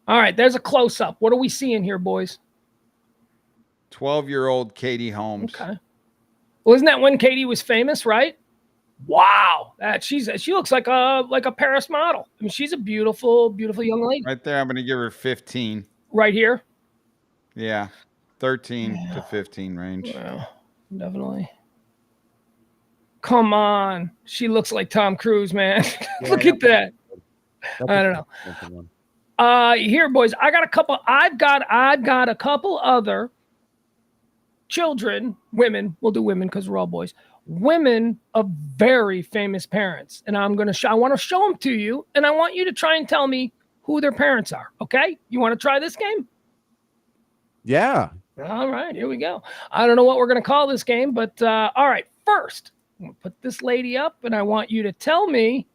All right, there's a close-up. What are we seeing here, boys? 12-year-old Katie Holmes. Okay. Well, isn't that when Katie was famous, right? Wow, she looks like a Paris model. I mean, she's a beautiful, beautiful young lady. Right there, I'm going to give her 15. Right here? Yeah, 13 to 15 range. Yeah, definitely. Come on, she looks like Tom Cruise, man. Look at that. I don't know. Here, boys, I got a couple. I've got a couple other children, women. We'll do women because we're all boys. Women of very famous parents, and I want to show them to you, and I want you to try and tell me who their parents are. Okay, you want to try this game? Yeah. All right, here we go. I don't know what we're going to call this game, but all right. First, I'm going to put this lady up, and I want you to tell me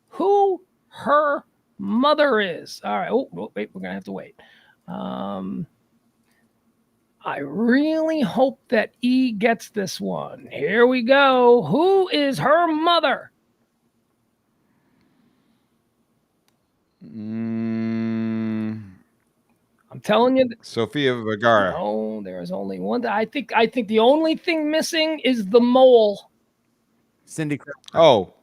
who her mother is. All right. Oh wait, we're going to have to wait. I really hope that E gets this one. Here we go. Who is her mother? I'm telling you. Sofia Vergara. No, there is only one. I think the only thing missing is the mole. Cindy Crawford. Oh,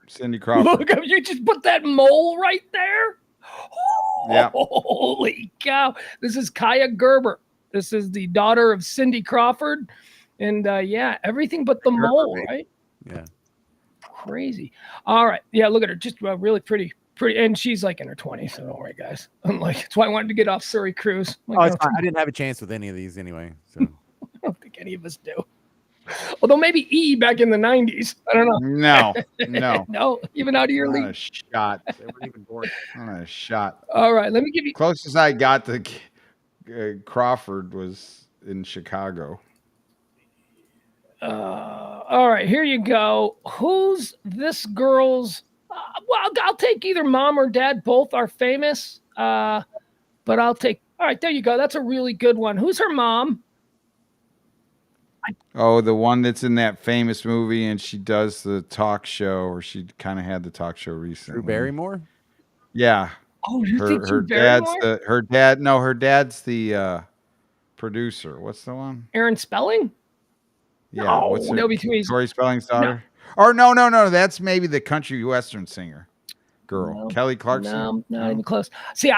Cindy Crawford. Look, you just put that mole right there. Yeah. Holy cow! This is Kaya Gerber. This is the daughter of Cindy Crawford, and yeah, everything but the mole, right? Yeah. Crazy. All right, yeah. Look at her, just really pretty, and she's like in her 20s. So don't worry, guys. I'm like, that's why I wanted to get off Surrey Cruise. Like, Oh, it's fine. I didn't have a chance with any of these anyway. So I don't think any of us do. Although maybe E back in the 90s. I don't know. No. No, even out of your Not league. a shot. they weren't even born. Not a shot. All right, let me give you. Closest I got to Crawford was in Chicago. All right, here you go. Who's this girl's? Well, I'll take either mom or dad. Both are famous. But I'll take. All right, there you go. That's a really good one. Who's her mom? Oh, the one that's in that famous movie, and she does the talk show, or she kind of had the talk show recently. Drew Barrymore? Yeah. Oh, you think her Drew dad's Barrymore? her dad. No, her dad's the producer. What's the one? Aaron Spelling? Yeah. No, what's her? that'll be too easy. Tori Spelling's daughter. Or no. That's maybe the country western singer girl, No, Kelly Clarkson. No, not even close. See,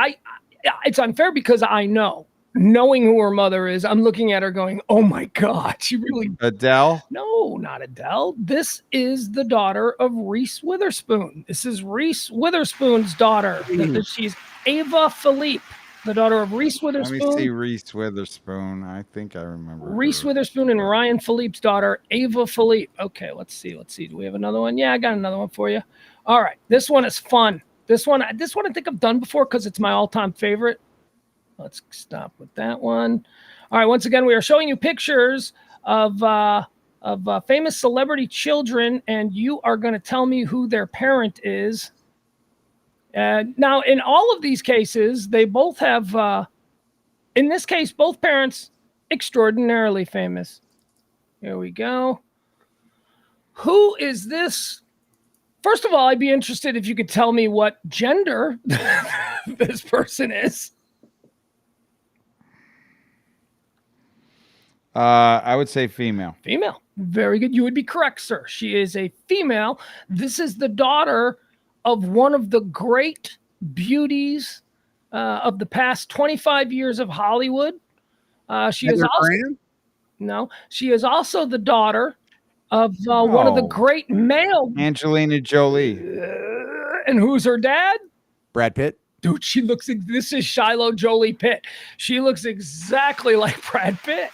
it's unfair because I know. Knowing who her mother is, I'm looking at her going, oh my God, she really. Adele? No, not Adele. This is the daughter of Reese Witherspoon. This is Reese Witherspoon's daughter. She's Ava Philippe, the daughter of Reese Witherspoon. Let me see Reese Witherspoon. I think I remember. Reese Witherspoon and Ryan Philippe's daughter, Ava Philippe. Okay, let's see. Do we have another one? Yeah, I got another one for you. All right, this one is fun. This one I think I've done before because it's my all-time favorite. Let's stop with that one. All right, once again, we are showing you pictures of famous celebrity children, and you are going to tell me who their parent is. Now, in all of these cases, they both have, in this case, both parents extraordinarily famous. Here we go. Who is this? First of all, I'd be interested if you could tell me what gender this person is. I would say female. Female. Very good. You would be correct, sir. She is a female. This is the daughter of one of the great beauties of the past 25 years of Hollywood. She is also the daughter of one of the great male. Angelina Jolie. And who's her dad? Brad Pitt. Dude, this is Shiloh Jolie Pitt. She looks exactly like Brad Pitt.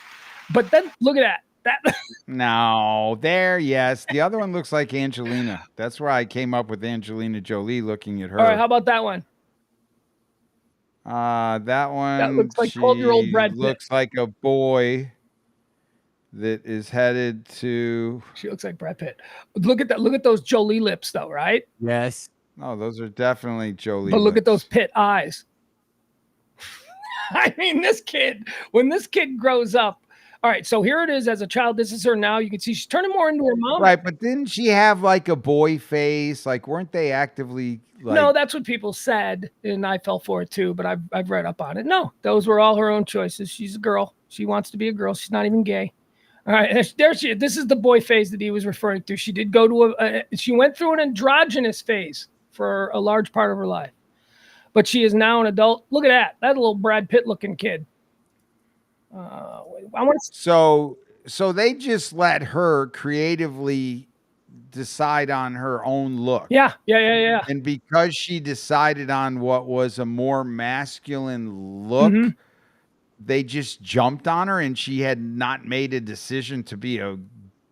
But then look at that. No, yes. The other one looks like Angelina. That's where I came up with Angelina Jolie looking at her. All right, how about that one? That one. That looks like 12-year-old Brad Pitt. Looks like a boy that is headed to. She looks like Brad Pitt. Look at that. Look at those Jolie lips, though, right? Yes. No, those are definitely Jolie. But look lips. at those Pitt eyes. I mean, when this kid grows up. All right, so here it is as a child. This is her now. You can see she's turning more into her mom. Right, but didn't she have like a boy face? Like, weren't they actively like... No, that's what people said, and I fell for it too, but I've read up on it. No, those were all her own choices. She's a girl. She wants to be a girl. She's not even gay. All right, there she is. This is the boy phase that he was referring to. She did go to she went through an androgynous phase for a large part of her life. But she is now an adult. Look at that. That little Brad Pitt looking kid. So they just let her creatively decide on her own look. Yeah. And because she decided on what was a more masculine look, they just jumped on her, and she had not made a decision to be a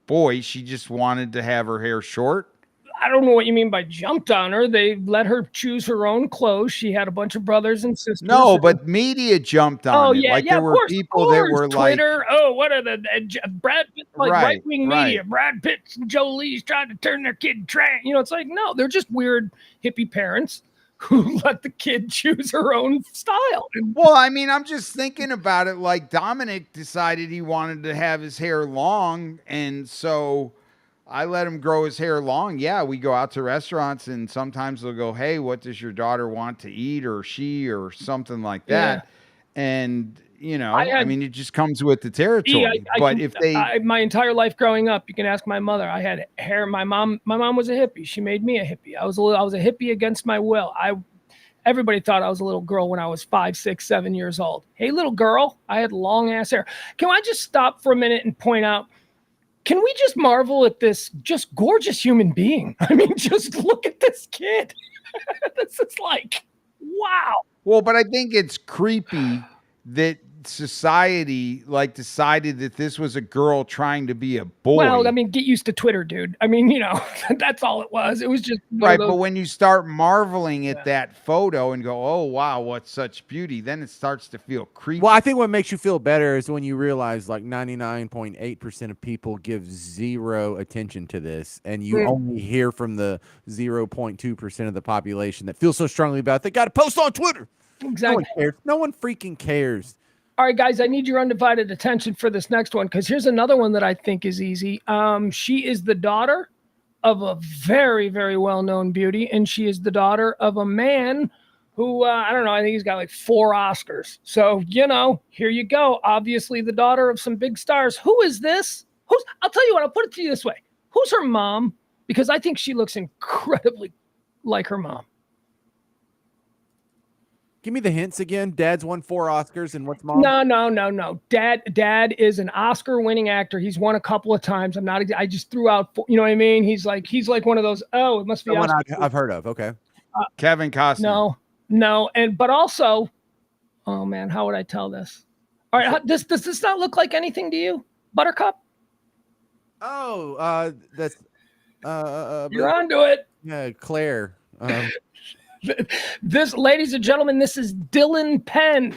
boy. She just wanted to have her hair short. I don't know what you mean by jumped on her. They let her choose her own clothes. She had a bunch of brothers and sisters. No, but media jumped on it. Yeah, like there were people that were Twitter, like, oh, what are the Brad Pitt, like right-wing media? Right. Brad Pitt and Jolie's trying to turn their kid trans. You know, it's like, no, they're just weird hippie parents who let the kid choose her own style. Well, I mean, I'm just thinking about it like Dominic decided he wanted to have his hair long, and so I let him grow his hair long. Yeah, we go out to restaurants, and sometimes they'll go, "Hey, what does your daughter want to eat?" or she or something like that. And I mean, it just comes with the territory. But if my entire life growing up, you can ask my mother. I had hair. My mom was a hippie. She made me a hippie. I was a hippie against my will. Everybody thought I was a little girl when I was 5, 6, 7 years old. Hey, little girl, I had long ass hair. Can I just stop for a minute and point out? Can we just marvel at this just gorgeous human being? I mean, just look at this kid. This is like, wow. Well, but I think it's creepy that society decided that this was a girl trying to be a boy. Well, I mean, get used to Twitter, dude. I mean, that's all it was. It was just right. But when you start marveling at that photo and go, "Oh wow, what such beauty," then it starts to feel creepy. Well, I think what makes you feel better is when you realize 99.8% of people give zero attention to this, and you only hear from the 0.2% of the population that feels so strongly about it. They got to post on Twitter. Exactly. No one cares. No one freaking cares. All right, guys, I need your undivided attention for this next one, because here's another one that I think is easy. She is the daughter of a very, very well-known beauty, and she is the daughter of a man who, I don't know, I think he's got 4 Oscars. So, here you go. Obviously the daughter of some big stars. Who is this? I'll tell you what, I'll put it to you this way. Who's her mom? Because I think she looks incredibly like her mom. Give me the hints again. Dad's won 4 Oscars, and what's mom? No. Dad is an Oscar-winning actor. He's won a couple of times. I just threw out, you know what I mean? He's like one of those. Oh, it must be someone I've heard of. Okay. Kevin Costner. No, but also, oh man, how would I tell this? All right, does this not look like anything to you, Buttercup? Oh, that's you're onto it. Yeah, Claire. This, ladies and gentlemen, this is Dylan Penn.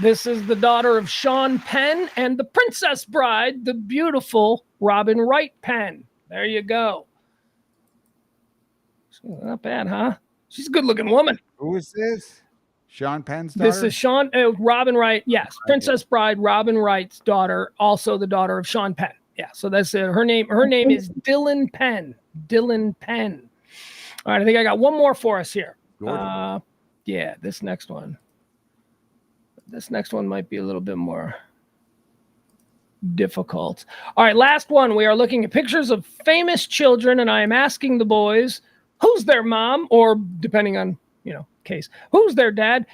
This is the daughter of Sean Penn and the Princess Bride, the beautiful Robin Wright Penn. There you go. Not bad, huh? She's a good-looking woman. Who is this? Sean Penn's daughter? This is Robin Wright. Yes, Princess Bride, Robin Wright's daughter, also the daughter of Sean Penn. Yeah, so that's her name. Her name is Dylan Penn. Dylan Penn. All right, I think I got one more for us here. Yeah, this next one. This next one might be a little bit more difficult. All right, last one. We are looking at pictures of famous children, and I am asking the boys, who's their mom, or depending on, case, who's their dad?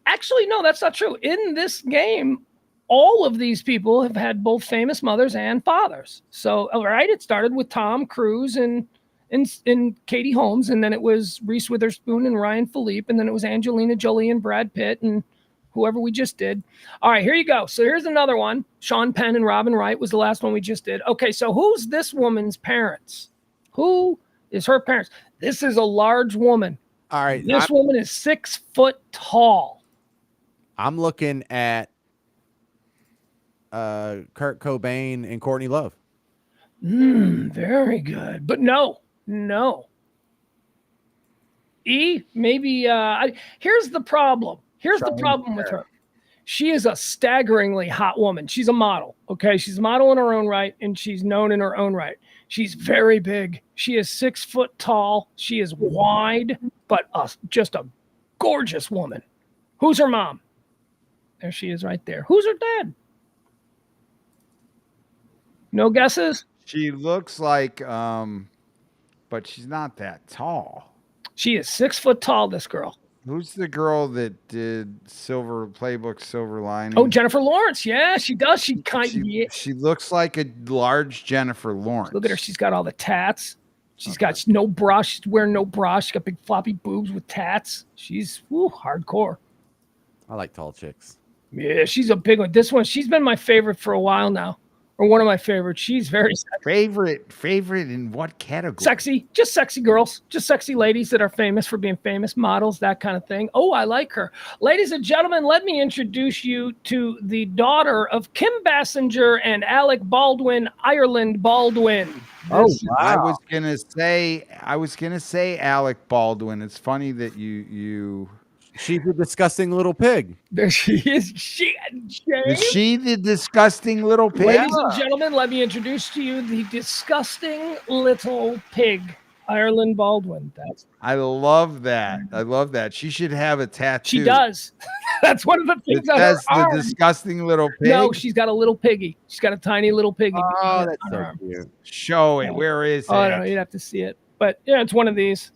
Actually, no, that's not true. In this game, all of these people have had both famous mothers and fathers. So, all right, it started with Tom Cruise and Katie Holmes, and then it was Reese Witherspoon and Ryan Philippe, and then it was Angelina Jolie and Brad Pitt and whoever we just did. All right, here you go. So here's another one. Sean Penn and Robin Wright was the last one we just did. Okay, so who's this woman's parents? Who is her parents? This is a large woman. All right. This woman is 6 foot tall. I'm looking at Kurt Cobain and Courtney Love. Very good. But no. Maybe here's the problem. Here's the problem with her. She is a staggeringly hot woman. She's a model. Okay. She's a model in her own right, and she's known in her own right. She's very big. She is 6 foot tall. She is wide, but just a gorgeous woman. Who's her mom? There she is right there. Who's her dad? No guesses? She looks like, but she's not that tall. She is 6 foot tall, this girl. Who's the girl that did Silver Lining? Oh, Jennifer Lawrence. Yeah, she does. She looks like a large Jennifer Lawrence. Look at her. She's got all the tats. She's got no bra. She's wearing no bra. She's got big floppy boobs with tats. She's hardcore. I like tall chicks. Yeah, she's a big one. This one, she's been my favorite for a while now. or one of my favorites. She's very sexy. Favorite in what category? Sexy, just sexy girls, just sexy ladies that are famous for being famous, models, that kind of thing. Oh, I like her. Ladies and gentlemen, let me introduce you to the daughter of Kim Basinger and Alec Baldwin, Ireland Baldwin. Wow. I was gonna say Alec Baldwin. It's funny that you. She's a disgusting little pig. There she is. Is she the disgusting little pig? Ladies and gentlemen, let me introduce to you the disgusting little pig, Ireland Baldwin. I love that. I love that. She should have a tattoo. She does. That's one of the things that says her the arm. disgusting little pig. No, she's got a little piggy. She's got a tiny little piggy. Oh, that's on so her arm. cute. Show it. Where is it? Oh, no, you'd have to see it. But yeah, it's one of these.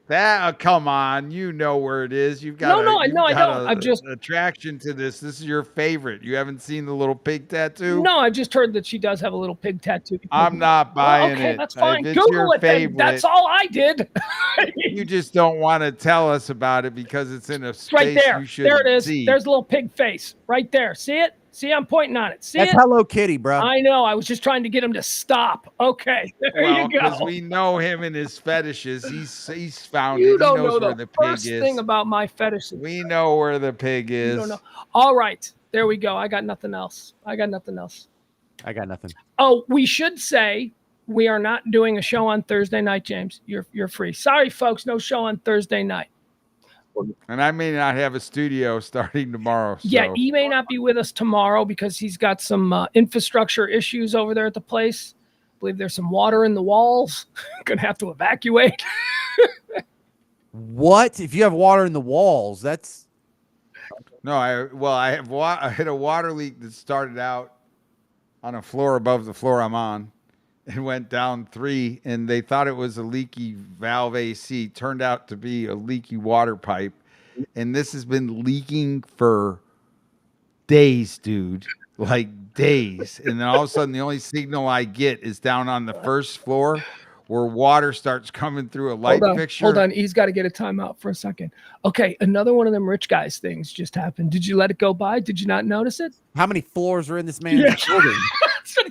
That come on, you know where it is. You've got I don't. I've just attraction to this. This is your favorite. You haven't seen the little pig tattoo? No, I've just heard that she does have a little pig tattoo. I'm not buying okay, it. that's fine. If it's Google your it. Then. favorite, That's all I did. You just don't want to tell us about it because it's in a space right there. you should There it is. see. There's a little pig face right there. See it? See, I'm pointing on it. See That's it? Hello Kitty, bro. I know. I was just trying to get him to stop. Okay, there you Because go. we know him and his fetishes. He's found You it. don't He knows know where the the pig first is. thing about my fetishes. We know where the pig is. You don't know. All right, there we go. I got nothing else. I got nothing. Oh, we should say we are not doing a show on Thursday night, James. You're free. Sorry, folks, no show on Thursday night. And I may not have a studio starting tomorrow. So. Yeah, he may not be with us tomorrow because he's got some infrastructure issues over there at the place. I believe there's some water in the walls. Gonna have to evacuate. What? If you have water in the walls, that's No, I hit a water leak that started out on a floor above the floor I'm on and went down 3, and they thought it was a leaky valve AC. Turned out to be a leaky water pipe. And this has been leaking for days, dude. Like days. And then all of a sudden the only signal I get is down on the first floor where water starts coming through a light fixture. Hold on. He's got to get a timeout for a second. Okay, another one of them rich guys things just happened. Did you let it go by? Did you not notice it? how many floors are in this man's building? So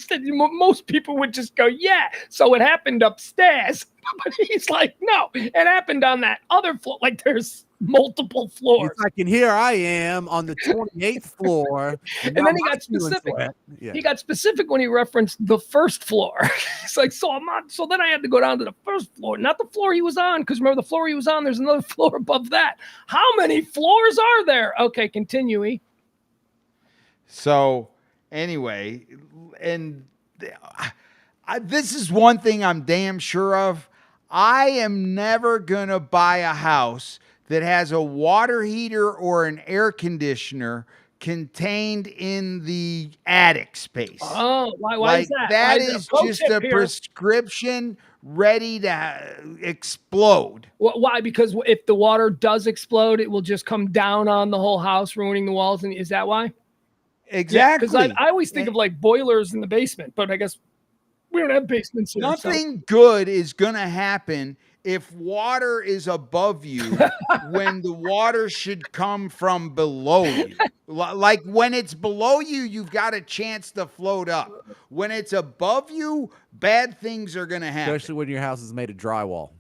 most people would just go, yeah. So it happened upstairs. But he's like, no, it happened on that other floor. Like there's multiple floors. It's like, and here I am on the 28th floor. And then he got specific. Yeah. He got specific when he referenced the first floor. He's like, so I'm not. So then I had to go down to the first floor, not the floor he was on, because remember the floor he was on. There's another floor above that. How many floors are there? Okay, continue. E. So anyway, and this is one thing I'm damn sure of. I am never going to buy a house that has a water heater or an air conditioner contained in the attic space. Oh, why is that? That is just a prescription ready to explode. Why? Because if the water does explode, it will just come down on the whole house, ruining the walls. And is that why? Exactly. Because I always think of like boilers in the basement, but I guess we don't have basements here. Nothing good is going to happen if water is above you when the water should come from below you. Like when it's below you, you've got a chance to float up. When it's above you, bad things are going to happen. Especially when your house is made of drywall.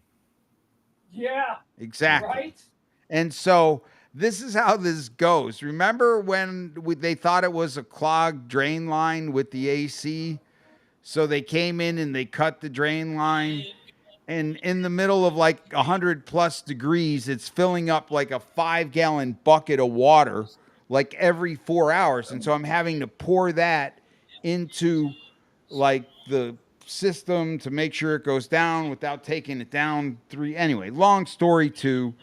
Yeah. Exactly. Right? And so this is how this goes. Remember when they thought it was a clogged drain line with the AC? So they came in and they cut the drain line. And in the middle of like 100+ degrees, it's filling up like a 5-gallon bucket of water like every 4 hours. And so I'm having to pour that into like the system to make sure it goes down without taking it down 3. Anyway, long story 2,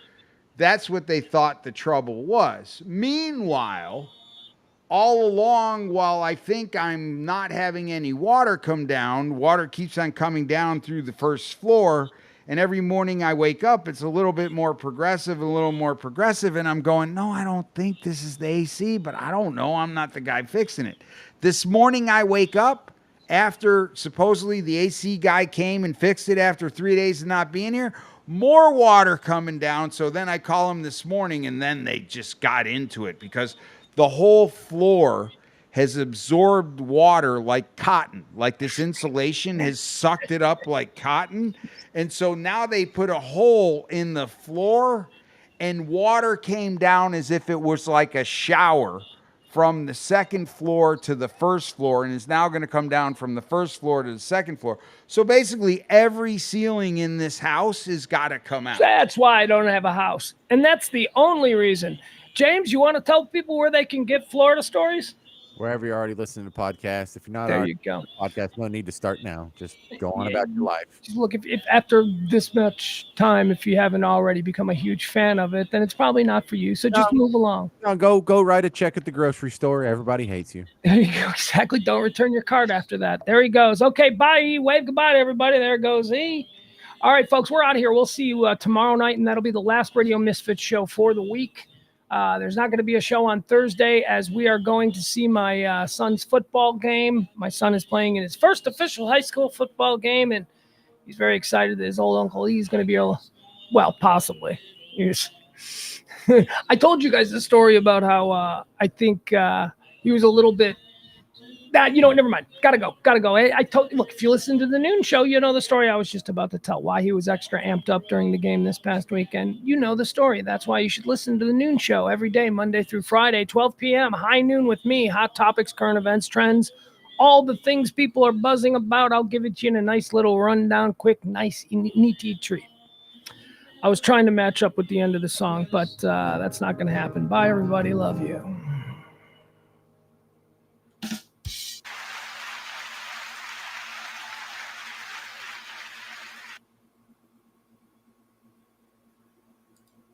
that's what they thought the trouble was. Meanwhile, all along, while I think I'm not having any water come down, water keeps on coming down through the first floor. And every morning I wake up, it's a little bit more progressive, a little more progressive. And I'm going, no, I don't think this is the AC, but I don't know. I'm not the guy fixing it. This morning I wake up after supposedly the AC guy came and fixed it after 3 days of not being here. More water coming down. So then I call him this morning, and then they just got into it because the whole floor has absorbed water like cotton. Like this insulation has sucked it up like cotton. And so now they put a hole in the floor and water came down as if it was like a shower from the second floor to the first floor, and is now going to come down from the first floor to the second floor. So basically every ceiling in this house has got to come out. That's why I don't have a house. And that's the only reason. James, you want to tell people where they can get Florida stories? Wherever you're already listening to podcasts. If you're not There already you go. listening to podcasts, no need to start now. Just go on Yeah. about your life. Just look, if after this much time, if you haven't already become a huge fan of it, then it's probably not for you. So just move along. No, go write a check at the grocery store. Everybody hates you. There you go. Exactly. Don't return your card after that. There he goes. Okay, bye, E. Wave goodbye to everybody. There goes E. All right, folks, we're out of here. We'll see you tomorrow night, and that'll be the last Radio Misfits show for the week. There's not going to be a show on Thursday as we are going to see my son's football game. My son is playing in his first official high school football game, and he's very excited that his old Uncle E is going to be able, well, possibly. I told you guys the story about how I think he was a little bit, never mind. Gotta go. I told you, look, if you listen to the noon show, you know the story I was just about to tell, why he was extra amped up during the game this past weekend. You know the story. That's why you should listen to the noon show every day, Monday through Friday, 12 p.m., high noon with me, hot topics, current events, trends, all the things people are buzzing about. I'll give it to you in a nice little rundown, quick, nice, neat treat. I was trying to match up with the end of the song, but that's not going to happen. Bye, everybody. Love you.